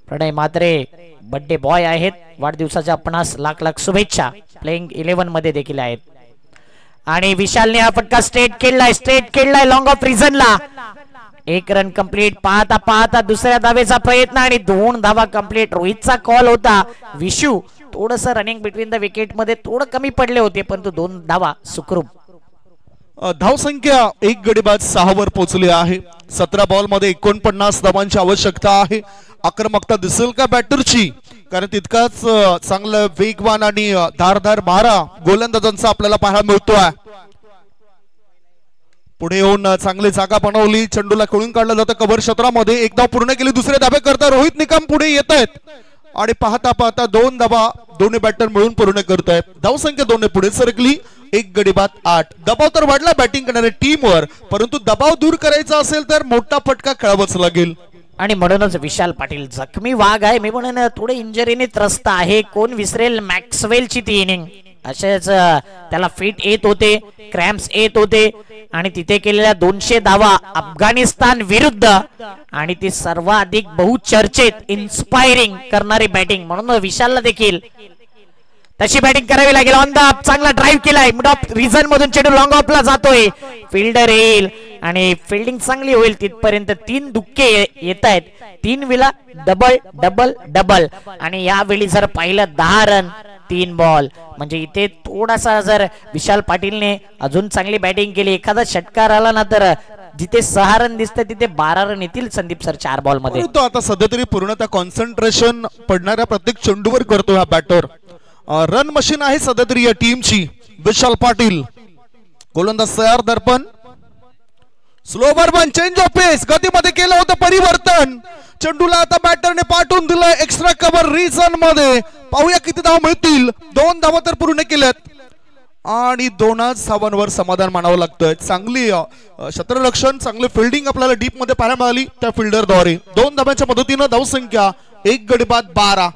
प्रणय म्हात्रे बर्थडे बॉय आहेत. वाढदिवसाच्या 50 लाख शुभेच्छा. प्लेइंग 11 मध्ये देखील आहेत. आणि विशालने हा फटका स्ट्रेट खेळलाय लॉंग ऑफ रिझनला. 1 run complete. पाहता पाहता दुसऱ्या धावेचा प्रयत्न आणि 2 धावा कंप्लीट. रोहितचा कॉल होता. विशू थोडस रनिंग बिटवीन द विकेट मध्ये थोडं कमी पडले होते, परंतु 2 धावा सुखरूप. धावसंख्या 1 गडी बाद 6 वर पोहोचली आहे. 17 बॉल मध्ये 49 धावांची आवश्यकता आहे. आक्रमकता दिसेल का बॅटरची, कारण तितकाच चांगलं वेगवान आणि धारदार मारा गोलंदाजांचा आपल्याला पाहायला मिळतोय. पुढे येऊन चांगली जागा बनवली. चेंडूला खेळून काढलं जातं कव्हर क्षेत्रामध्ये. 1 धाव पूर्ण केली. दुसरे धाबे करता रोहित निकम पुढे येत आहेत आणि पाहता पाहता 2 धावा दोन्ही बॅटर मिळून पूर्ण करतायत. धावसंख्या 2 पुढे सरकली. 1 गडी बाद 8. दबाव तर वाढला बॅटिंग करणाऱ्या टीमवर, परंतु दबाव दूर करायचा असेल तर मोठा फटका खेळावाच लागेल. आणि म्हणूनच विशाल पाटील जखमी वाघ आहे. मी म्हणून थोडे इंजरीने त्रस्त आहे. कोण विसरेल मॅक्सवेलची ती इनिंग. असेच त्याला फिट येत होते, क्रॅम्प्स येत होते आणि तिथे केलेल्या 200 धावा अफगाणिस्तान विरुद्ध आणि ती सर्वाधिक बहुचर्चित इन्स्पायरिंग करणारी बॅटिंग. म्हणून विशालला देखील तशी बॅटिंग करावी लागेल. ऑन द चांगला ड्राईव्ह केलाय. मिड ऑफ रिझन मधून चेंडू लॉंग ऑफला जातोय. फिल्डर येईल आणि फिल्डिंग चांगली होईल तिथपर्यंत. 3 धुक्के येत आहेत. 3 वेळा डबल डबल डबल आणि यावेळी जर पाहिलं 10 रन 3 बॉल. म्हणजे इथे थोडासा जर विशाल पाटीलने अजून चांगली बॅटिंग केली, एखादा षटकार आला ना तर जिथे 6 रन दिसते तिथे 12 रन येतील संदीप सर 4 बॉल मध्ये. तो आता सध्या तरी पूर्णतः कॉन्सन्ट्रेशन पडणाऱ्या प्रत्येक चेंडूवर करतो हा बॅटर. रन मशीन आहे सध्या तरी या टीमची. विशाल पाटील गोलंदाज तयार. दर्पण स्लोवर बन चेंज ऑफ पेस गतीमध्ये केलं होतं परिवर्तन. चेंडूला आता बॅटरने पाठवून दिलंय एक्स्ट्रा कव्हर रिझन मध्ये. पाहूया किती धावा मिळतील. 2 धावा तर पूर्ण केल्यात आणि 2च धावांवर समाधान मानावं लागतंय. चांगली क्षेत्ररक्षण, चांगली फिल्डिंग आपल्याला डीप मध्ये पाहायला मिळाली त्या फिल्डरद्वारे. 2 धाव्यांच्या मदतीनं धावसंख्या 1 गडी बाद 12.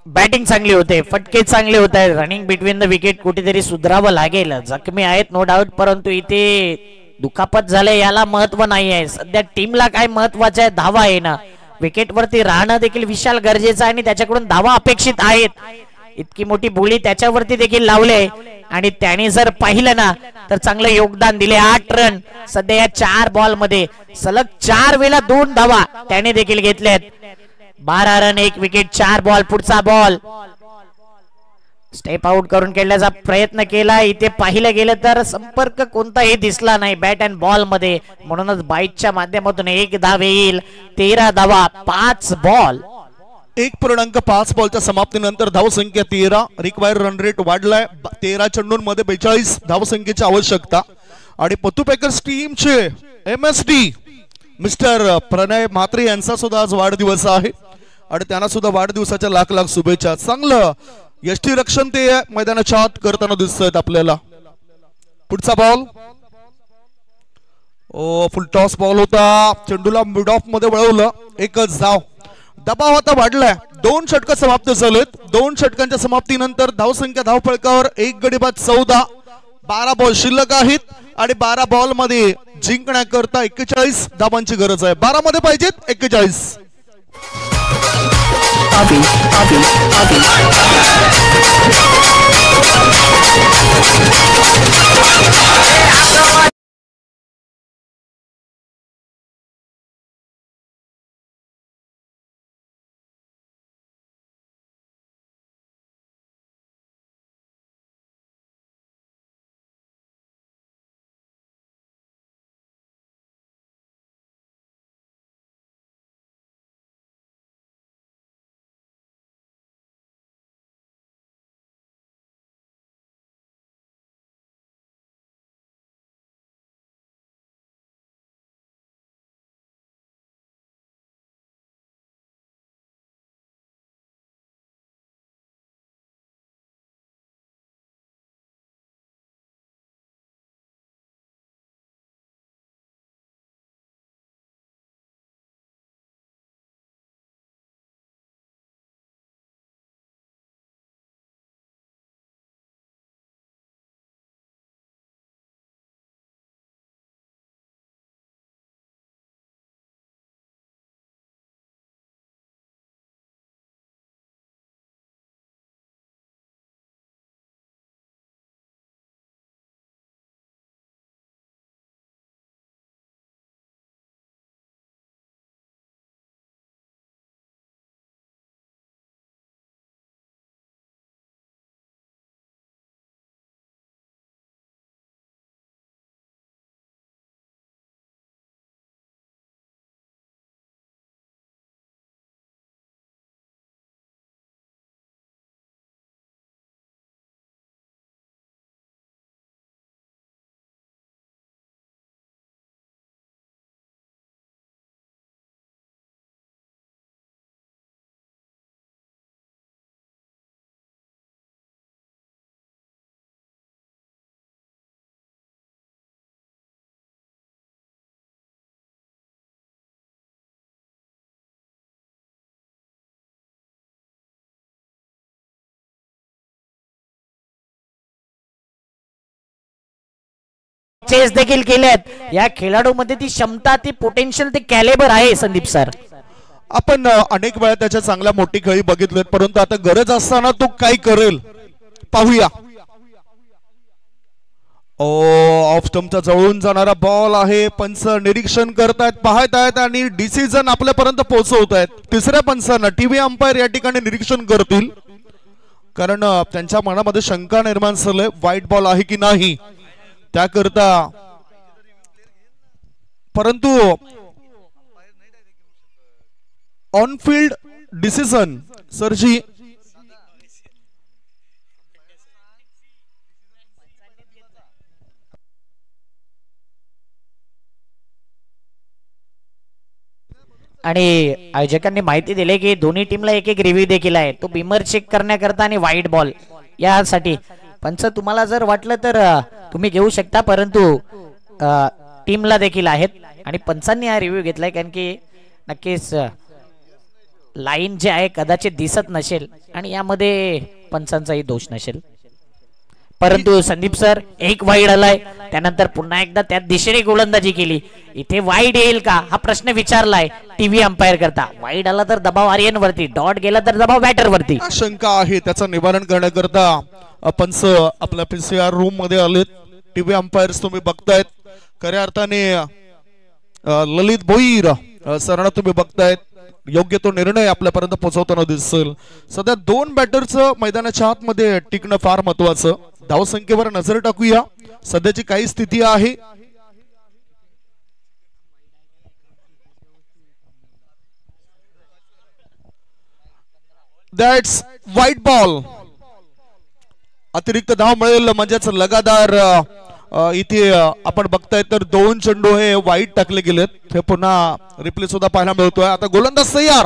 बॅटिंग चांगली होते, फटके चांगले होत आहेत. रनिंग बिटवीन द विकेट कुठेतरी सुधारावं लागेल. जखमी आहेत नो डाऊट, परंतु इथे दुखापत झाले याला महत्व नाही आहे. सध्या टीमला काय महत्वाचं आहे, धावा आहे ना. विकेट वरती राहणं देखील विशाल गरजेचं आहे आणि त्याच्याकडून धावा अपेक्षित आहेत. इतकी मोठी बोली त्याच्यावरती देखील लावले आणि त्याने जर पाहिलं ना तर चांगलं योगदान दिले. 8 रन सध्या या 4 बॉल मध्ये. सलग 4 वेळा 2 धावा त्याने देखील घेतल्यात. 12 रन 1 विकेट 4 बॉल. पुढचा बॉल स्टेप आउट करून खेळण्याचा प्रयत्न केला. इथे पाहिलं गेलं तर संपर्क कोणताही दिसला नाही बॅट अँड बॉल मध्ये. म्हणूनच बाईटच्या माध्यमातून 1 धाव येईल. 13 धावा 5 बॉल. 1.5 बॉलच्या समाप्तीनंतर धावसंख्या 13, रिक्वायर्ड रन रेट वाढलाय 13 चेंडूंमध्ये 42 धावसंख्येची आवश्यकता. आणि पत्तू पॅकर्स टीमचे MSD मिस्टर प्रणय म्हात्रे यांचा सुद्धा आज वाढदिवस आहे आणि त्यांना सुद्धा वाढदिवसाच्या लाख लाख शुभेच्छा. चांगलं यष्टीरक्षण ते मैदानाच्या आत करताना दिसत आहेत आपल्याला. पुढचा बॉल फुल टॉस बॉल होता, चेंडूला मिड ऑफ मध्ये वळवलं, एकच धाव. दबाव आता वाढलाय, 2 षटक समाप्त झालेत. 2 षटकांच्या समाप्तीनंतर धावसंख्या धावफलकावर 1 गडी बाद 14, 12 बॉल शिल्लक आहेत आणि 12 बॉल मध्ये जिंकण्याकरता 41 धावांची गरज आहे. 12 मध्ये पाहिजेत 41. चेस देखील केलेत. या खेळाडूमध्ये ती क्षमता, ती पोटेन्शियल, ते कॅलेबर आहे संदीप सर. आपण अनेक वेळा त्याच्या चांगल्या मोठी खेळी बघितलेत, परंतु आता गरज असताना तो काय करेल पाहूया. ऑफ स्टंपचा जवळून जाणारा बॉल आहे. पंच निरीक्षण करतायत, पाहतायत आणि डिसिजन आपल्यापर्यंत पोहोचवत आहेत. तिसऱ्या पंचांना टीव्ही अंपायर या ठिकाणी निरीक्षण करतील, कारण त्यांच्या मनामध्ये शंका निर्माण झाली व्हाईट बॉल आहे की नाही त्याकरता. परंतु ऑन फील्ड डिसिजन सरजी आणि आयोजकांनी माहिती दिली की दोन्ही टीमला एक एक रिव्ह्यू देखील आहे, तो बिमर चेक करण्याकरता आणि व्हाईट बॉल यासाठी. पंच तुम्हाला जर वाटलं तर तुम्ही घेऊ शकता, परंतु टीमला देखील आहेत आणि पंचांनी हा रिव्ह्यू घेतलाय, कारण की नक्कीच लाईन जे आहे कदाचित दिसत नसेल आणि यामध्ये पंचांचाही दोष नसेल. परंतु संदीप सर एक वाईड आलाय, त्यानंतर पुन्हा एकदा त्या दिशेने गोलंदाजी केली. इथे वाईड येईल का हा प्रश्न विचारलाय टीव्ही अंपायर करता. वाईड आला तर दबाव आर्यन वरती, डॉट गेला तर दबाव बॅटर वरती. शंका आहे त्याचं निवारण करण्याकरता पंच आपल्या PCR रूम मध्ये आलेत. टीव्ही अंपायर्स तुम्ही बघतायत, खऱ्या अर्थाने ललित भोईर सरांना तुम्ही बघतायत, योग्य तो निर्णय आपल्यापर्यंत पोहोचवताना दिसेल. सध्या 2 बॅटरचं मैदानाच्या आतमध्ये टिकणं फार महत्वाचं. धावसंख्येवर नजर टाकूया, सध्याची काही स्थिती आहे. That's white ball. अतिरिक्त धाव मिळेल म्हणजेच लगातार इथे आपण बघताय तर 2 चेंडू हे वाईट टाकले गेलेत. हे पुन्हा रिप्ले सुद्धा पाहायला मिळतोय. आता गोलंदाज तयार.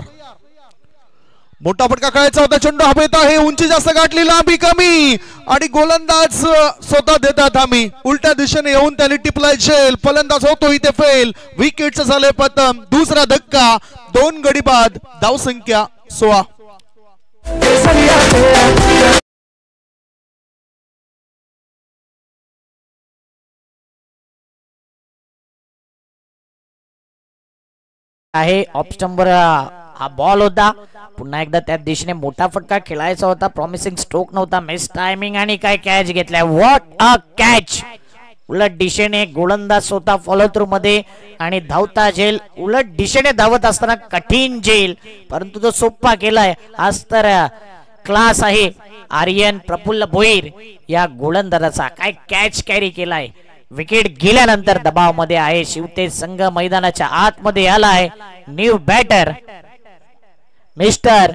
मोठा फटका खेळायचा होता. चेंडू हवेत आहे. उंची जास्त गाठली, लांबी कमी आणि गोलंदाज स्वतः देतात आम्ही. उलट्या दिशेने येऊन त्याने टिपलाय झेल. फलंदाज होतो इथे फेल. विकेटचं झाले पतन. दुसरा धक्का. 2 गडी बाद. धाव संख्या 16. आहे ऑफ स्टंबर हा बॉल होता. पुन्हा एकदा त्या दिशेने मोठा फटका खेळायचा होता. प्रॉमिसिंग स्ट्रोक नव्हता. मिस टायमिंग आणि काय कॅच घेतलाय. What a catch. उलट दिशेने गोलंदाज स्वतः फॉलो थ्रू मध्ये आणि धावता झेल. उलट दिशेने धावत असताना कठीण झेल, परंतु तो सोप्पा केलाय. आज तर क्लास आहे आर्यन प्रफुल्ल भोईर या गोलंदाजाचा. काय कॅच कॅरी केलाय. विकेट गेल्यानंतर दबाव मध्ये आहे शिवतेज संघ. मैदानाच्या आतमध्ये आलाय न्यू बॅटर मिस्टर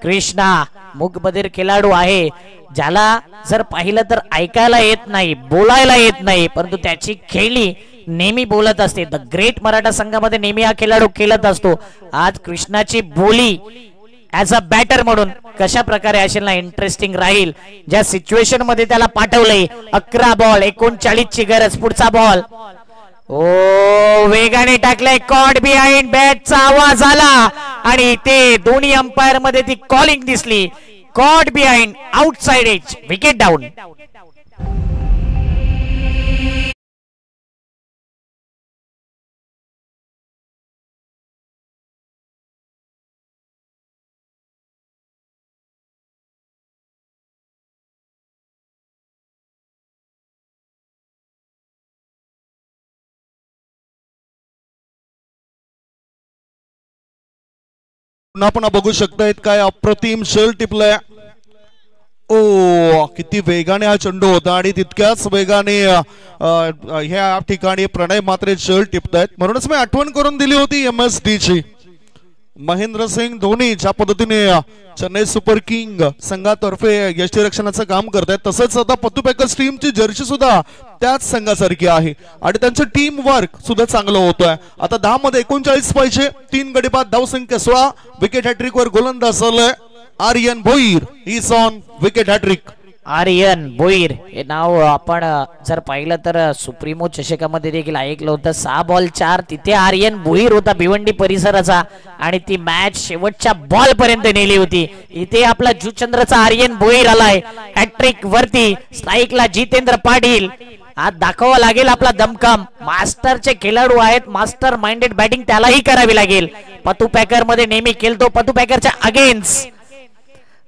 कृष्णा. मूकबधीर खेळाडू आहे, ज्याला जर पाहिलं तर ऐकायला येत नाही, बोलायला येत नाही, परंतु त्याची खेळी नेहमी बोलत असते. द ग्रेट मराठा संघामध्ये नेहमी हा खेळाडू खेळत असतो. आज कृष्णाची बोली ऍज अ बॅटर म्हणून कशा प्रकारे असेल ना, इंटरेस्टिंग राहील. ज्या सिच्युएशन मध्ये त्याला पाठवलंय. 11 बॉल 39 ची गरज. पुढचा बॉल ओ वेगाने टाकलाय. कॉट बिहाइंड बॅटचा आवाज आला आणि ते दोन्ही अंपायर मध्ये ती कॉलिंग दिसली. Caught behind outside age. Wicket down. पुन्हा बघू शकतायत काय अप्रतिम शेल टिपलाय. ओ किती वेगाने हा चेंडू होता आणि तितक्याच वेगाने ह्या ठिकाणी प्रणय मात्रे शेल टिपतायत. म्हणूनच मी आठवण करून दिली होती MSD ची. महेंद्रसिंग धोनी ज्या पद्धतीने चेन्नई सुपर किंग संघातर्फे यष्टीरक्षणाचं काम करतायत, तसंच आता पत्तू पॅकर्स टीमची जर्सी सुद्धा त्याच संघासारखी आहे आणि त्यांचं टीम वर्क सुद्धा चांगलं होतंय. आता 10 मध्ये 39 पाहिजे. 3 गडी बाद. धाव संख्या 16. विकेट हॅट्रिक वर गोलंदाज झालाय Aryan Bhoir. Is on wicket hat trick. Aryan Bhoir हे नाव आपण जर पाहिलं तर सुप्रीमो चषकामध्ये देखील ऐकलं होतं. 6 बॉल 4 तिथे आर्यन भोईर होता भिवंडी परिसराचा आणि ती मॅच शेवटच्या बॉल पर्यंत नेली होती. इथे आपला जुचंद्रचा आर्यन भोईर आलाय हॅट्रिक वरती. स्ट्राईकला जितेंद्र पाटील. आज दाखवावं लागेल आपला दमखम. मास्टरचे खेळाडू आहेत. मास्टर माइंडेड बॅटिंग त्यालाही करावी लागेल. पतू पॅकर मध्ये नेहमी खेळतो. पतू पॅकरच्या अगेन्स्ट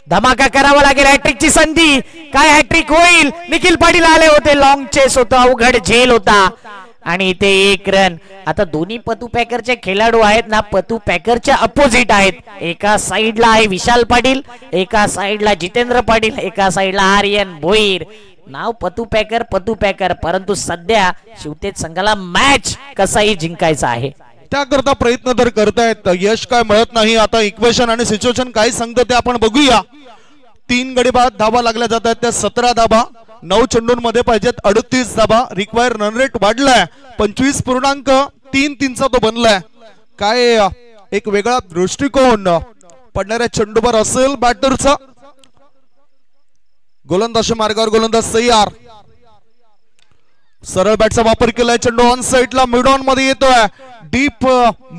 धमाका करावा लागेल. हॅट्रिकची संधी. काय हॅट्रिक होईल. निखिल पाटील आले होते. लॉंग चेस होता. अवघड झेल होता आणि इथे 1 रन. आता दोन्ही पतू पॅकरचे खेळाडू आहेत ना, पतू पॅकरच्या अपोजिट आहेत. एका साइडला आहे विशाल पाटील, एका साइडला जितेंद्र पाटील, एका साइडला आर्यन भोईर. नाव पतू पॅकर, परंतु सध्या शिवतेज संघाला मॅच कसाही जिंकायचा आहे. त्याकरता प्रयत्न तर करतायत. यश काय मिळत नाही. आता इक्वेशन आणि सिच्युएशन काय सांगतं ते आपण बघूया. 3 गडी बाद. धाबा लागल्या जात आहेत त्या 17 धाबा. 9 चेंडूंमध्ये पाहिजेत 38 धाबा. रिक्वायर रन रेट वाढलाय 25.33 चा तो बनलाय. काय एक वेगळा दृष्टिकोन पडणाऱ्या चेंडूवर असेल बॅटरचा. गोलंदाज मार्गावर गोलंदाज तयार. सरळ बॅटचा वापर केलाय. चेंडू ऑन साइडला मिड ऑन मध्ये येतोय. डीप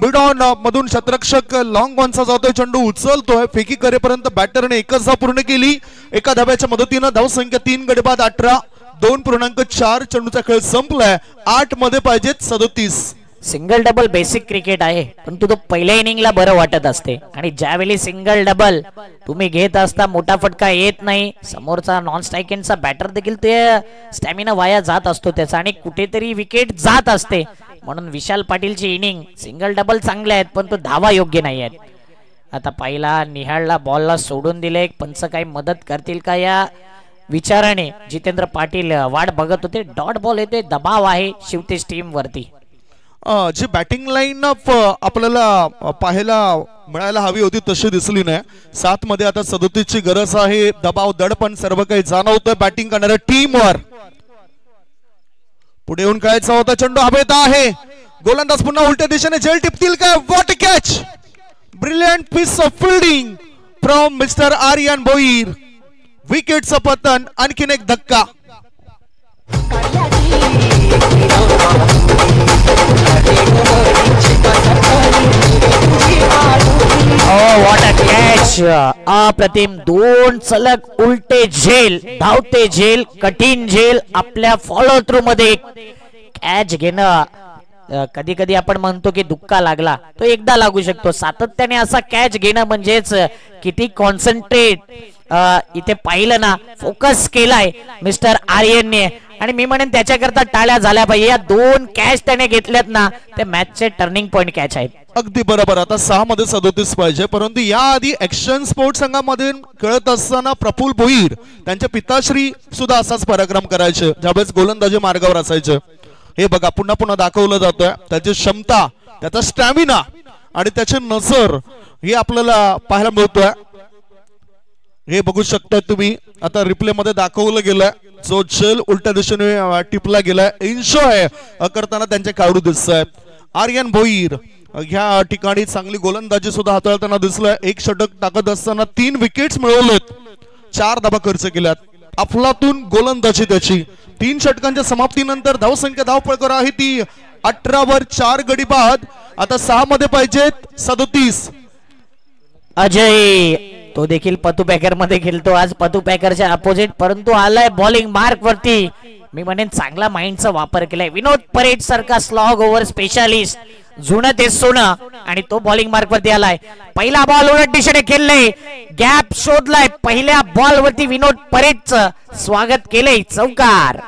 मिड ऑन मधून शतरक्षक लॉंग ऑनचा जातोय. चेंडू उचलतोय. फेकी करेपर्यंत बॅटरने एकच धाव पूर्ण केली. एका धाब्याच्या मदतीनं. धाव संख्या 3 गडी बाद 18. 2.4 चेंडूचा खेळ संपलाय. 8 मध्ये पाहिजेत 37. सिंगल डबल बेसिक क्रिकेट आहे, परंतु तो पहिल्या इनिंगला बरं वाटत असते आणि ज्यावेळी सिंगल डबल तुम्ही घेत असता मोठा फटका येत नाही. समोरचा नॉन स्ट्रायकिंगचा बॅटर देखील ते स्टॅमिना वाया जात असतो त्याचा आणि कुठेतरी विकेट जात असते. म्हणून विशाल पाटीलची इनिंग सिंगल डबल चांगले आहेत, पण तो धावा योग्य नाही आहेत. आता पहिला निहाळला बॉलला सोडून दिले. पंच काही मदत करतील का या विचाराने जितेंद्र पाटील वाट बघत होते. डॉट बॉल येतोय. दबाव आहे शिवतेज टीम वरती. जी बॅटिंग लाईन आपल्याला पाहायला मिळायला हवी होती तशी दिसली नाही. 7 मध्ये आता 37 ची गरज आहे. दबाव दडपण सर्व काही जाणवतं बॅटिंग करणाऱ्या टीमवर. पुढे येऊन कायचा होता चेंडू हवेत आहे. गोलंदाज पुन्हा उलट्या दिशेने झेल टिपतील काय. What catch. Brilliant piece of fielding from mister Aryan Bhoir. विकेटचं पतन. आणखीन एक धक्का. What a catch. अप्रतिम. 2 सलग उलटे झेल, धावते झेल, कठीण झेल. आपल्या फॉलो थ्रू मध्ये कॅच घेणं कधी कधी आपण म्हणतो की धुक्का लागला तो एकदा लागू शकतो. सातत्याने असा कॅच घेणं म्हणजेच किती कॉन्सन्ट्रेट इथे पाहिलं ना, फोकस केलाय मिस्टर आर्यनने. आणि मी म्हणेन त्याच्याकरता टाळ्या झाल्या पाहिजे. या 2 कॅच त्याने घेतल्यात ना, ते मॅचचे टर्निंग पॉइंट कॅच आहेत. अगदी बरोबर. आता 6 मध्ये 37 पाहिजे, परंतु याआधी ऍक्शन स्पोर्ट्स संघामध्ये खेळत असताना प्रफुल्ल भोईर त्यांचे पिताश्री सुद्धा असाच पराक्रम करायचे ज्यावेळेस गोलंदाजी मार्गावर असायचे. हे बघा पुन्हा पुन्हा दाखवलं जातोय त्याची क्षमता, त्याचा स्टॅमिना आणि त्याची नजर हे आपल्याला पाहायला मिळतोय. हे बघू शकता तुम्ही. आता रिप्ले मध्ये दाखवलं गेलंय जो झेल उलट्या दिशेने टिपला गेलाय. एन्जॉय करताना त्यांचे खेळाडू दिसत. आर्यन भोईर ह्या ठिकाणी चांगली गोलंदाजी सुद्धा हाताळताना दिसलंय. 1 षटक टाकत असताना 3 विकेट्स मिळवलेत, 4 धाबा खर्च केल्यात. अफलातून गोलंदाजी त्याची. 3 षटकांच्या समाप्तीनंतर धावसंख्या धावपळकर आहे ती 18 वर 4 गडी बाद. आता 6 मध्ये पाहिजेत 37. अजय तो देखील पतू पॅकर मध्ये खेळतो आज, पतू पॅकरच्या अपोजिट, परंतु आलाय बॉलिंग मार्क वरती. मी म्हणेन चांगला माइंडचा वापर केलाय. विनोद परेड सारखा स्लॉग ओव्हर स्पेशालिस्ट, जुनं ते सोनं, आणि तो बॉलिंग मार्क वरती आलाय. पहिला बॉल उलट दिशेने खेळले, गॅप शोधलाय. पहिल्या बॉल वरती विनोद परेडचं स्वागत केलंय. चौकार.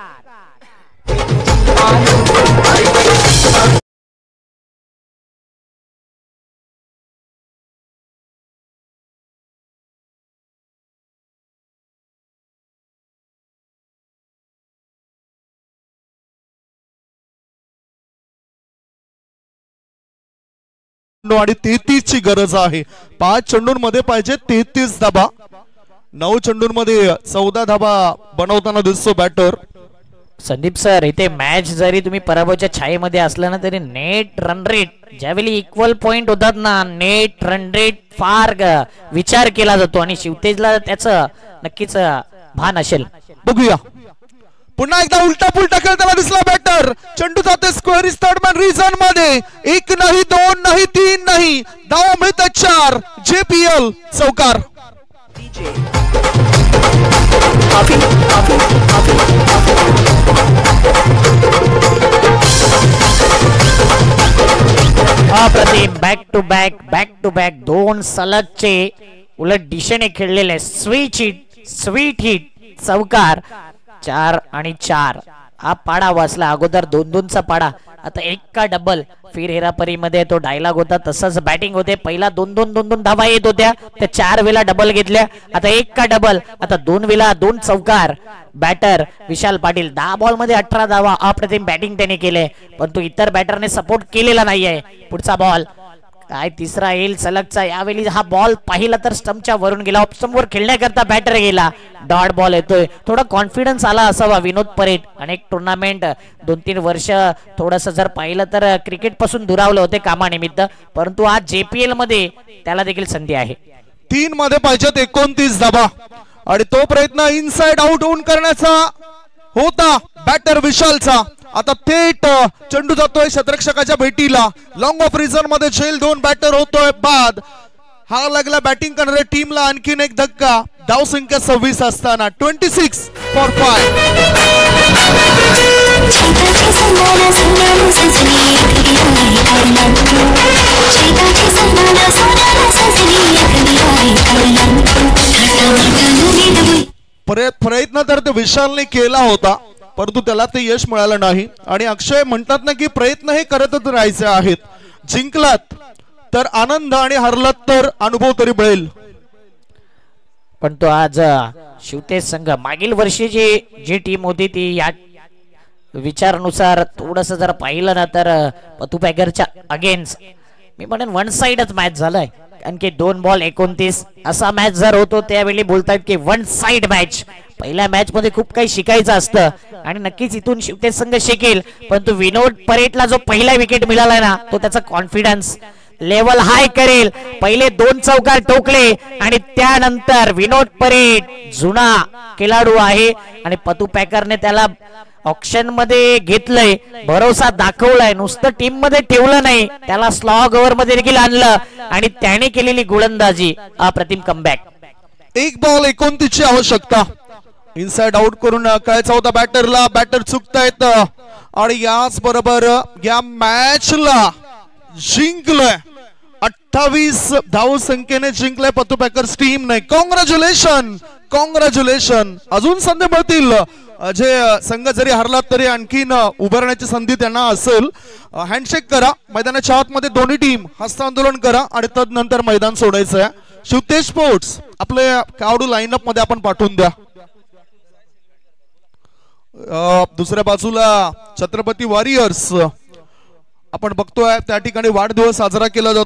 आणि 33 ची गरज आहे. 5 चेंडूंमध्ये पाहिजे 33 धाबा. 9 चेंडूंमध्ये 14 धाबा बनवताना दिसतो बॅटर. संदीप सर, इथे मॅच जरी तुम्ही पराभवाच्या छायेमध्ये असला ना तरी नेट रन रेट ज्यावेळी इक्वल पॉइंट होतात ना, नेट रन रेट फार विचार केला जातो आणि शिवतेजला त्याचं नक्कीच भान असेल. बघूया पुन्हा एकदा उलटा पुलटा खेळताना दिसला बॅटर. चेंडू जाते square is third man reason मध्ये. 1 नाही 2 नाही 3 नाही, धावा मिळतात 4. JPL चौकार. अप्रतिम. बॅक टू बॅक 2 सलगचे उलट दिशेने खेळलेले स्वीट हिट चौकार. 4 आणि 4 हा पाडा वाचला. अगोदर 2-2चा पाडा, आता 1 का डबल. फिर हेरापरी मध्ये तो डायलॉग होता तसंच बॅटिंग होते. पहिला 2-2 धावा येत होत्या, त्या 4 वेळा डबल घेतल्या. आता 1 का डबल, आता 2 वेळा 2 चौकार. बॅटर विशाल पाटील 10 बॉल मध्ये 18 धावा. अप्रतिम बॅटिंग त्याने केले, परंतु इतर बॅटरने सपोर्ट केलेला नाहीये. पुढचा बॉल काय तिसरा येईल सलगचा. यावेळी हा बॉल पाहिला तर स्टंपच्या वरून गेला. ऑप्शनवर खेळण्याकरता बॅटर गेला. डॉट बॉल येतोय. थोडा कॉन्फिडन्स आला असावा विनोद परेड. अनेक टुर्नामेंट 2-3 वर्ष थोडस जर पाहिलं तर क्रिकेट पासून दुरावले होते कामानिमित्त, परंतु आज JPL मध्ये त्याला देखील संधी आहे. 3 मध्ये पाहिजेत 29 धाबा आणि तो प्रयत्न इनसाइड आउट होऊन करण्याचा होता बॅटर विशालचा. आता थेट चेंडू जातोय शतरक्षकाच्या भेटीला. लॉंग ऑफ रिझन मध्ये झेल 2 बॅटर होतोय बाद. हा लागला बॅटिंग करणाऱ्या टीमला आणखीन एक धक्का. धाव संख्या 26 असताना 26 फॉर 5. प्रयत्न तर ते विशालने केला होता, परंतु त्याला ते यश मिळालं नाही. आणि अक्षय म्हणतात ना की प्रयत्न हे करतच राहायचे आहेत. जिंकलात तर आनंद आणि हरलात तर अनुभव तरी मिळेल. पण तो आज शिवतेज संघ मागील वर्षीची जी टीम होती ती विचारानुसार थोडस जर पाहिलं ना तर पतू पॅगरच्या अगेन्स्ट मी म्हणेन वन साइडच मॅच झालाय. आणखी 2 बॉल 29 असा मॅच जर होतो त्यावेळी बोलतात की वन साइड मॅच. पहिल्या मॅच मध्ये खूप काही शिकायचं असतं आणि नक्कीच इथून शिवतेज संघ शिकेल. परंतु विनोद परेटला जो पहिला विकेट मिळाला ना तो त्याचा कॉन्फिडन्स लेवल हाय करेल. पहिले 2 चौकार ठोकले आणि त्यानंतर विनोद परेट जुना खेळाडू आहे आणि पतू पॅकरने त्याला ऑक्शन मध्ये घेतलंय, भरोसा दाखवलाय, नुसतं टीम मध्ये ठेवलं नाही, त्याला स्लॉग ओव्हर मध्ये देखील आणलं आणि त्याने केलेली गोलंदाजी अप्रतिम कमबॅक. 1 बॉल 29 ची आवश्यकता. इनसाइड आउट करून कळायचा होता बॅटरला. बॅटर चुकतायत आणि याच बरोबर या मॅचला जिंकलंय. 28 धाव संख्येने जिंकलंय पतू पॅकर्स टीम ने. Congratulation congratulation. अजून संधी मिळतील. जे संघ जरी हरला तरी आणखीन उभारण्याची संधी त्यांना असेल. हँडशेक करा. मैदानाच्या आतमध्ये दोन्ही टीम हस्तांदोलन करा आणि तदनंतर मैदान सोडायचं आहे. शिवतेज स्पोर्ट्स आपले खेळाडू लाईनअप मध्ये आपण पाठवून द्या. दुसऱ्या बाजूला छत्रपती वॉरियर्स आपण बघतोय त्या ठिकाणी वाढदिवस साजरा केला जातो.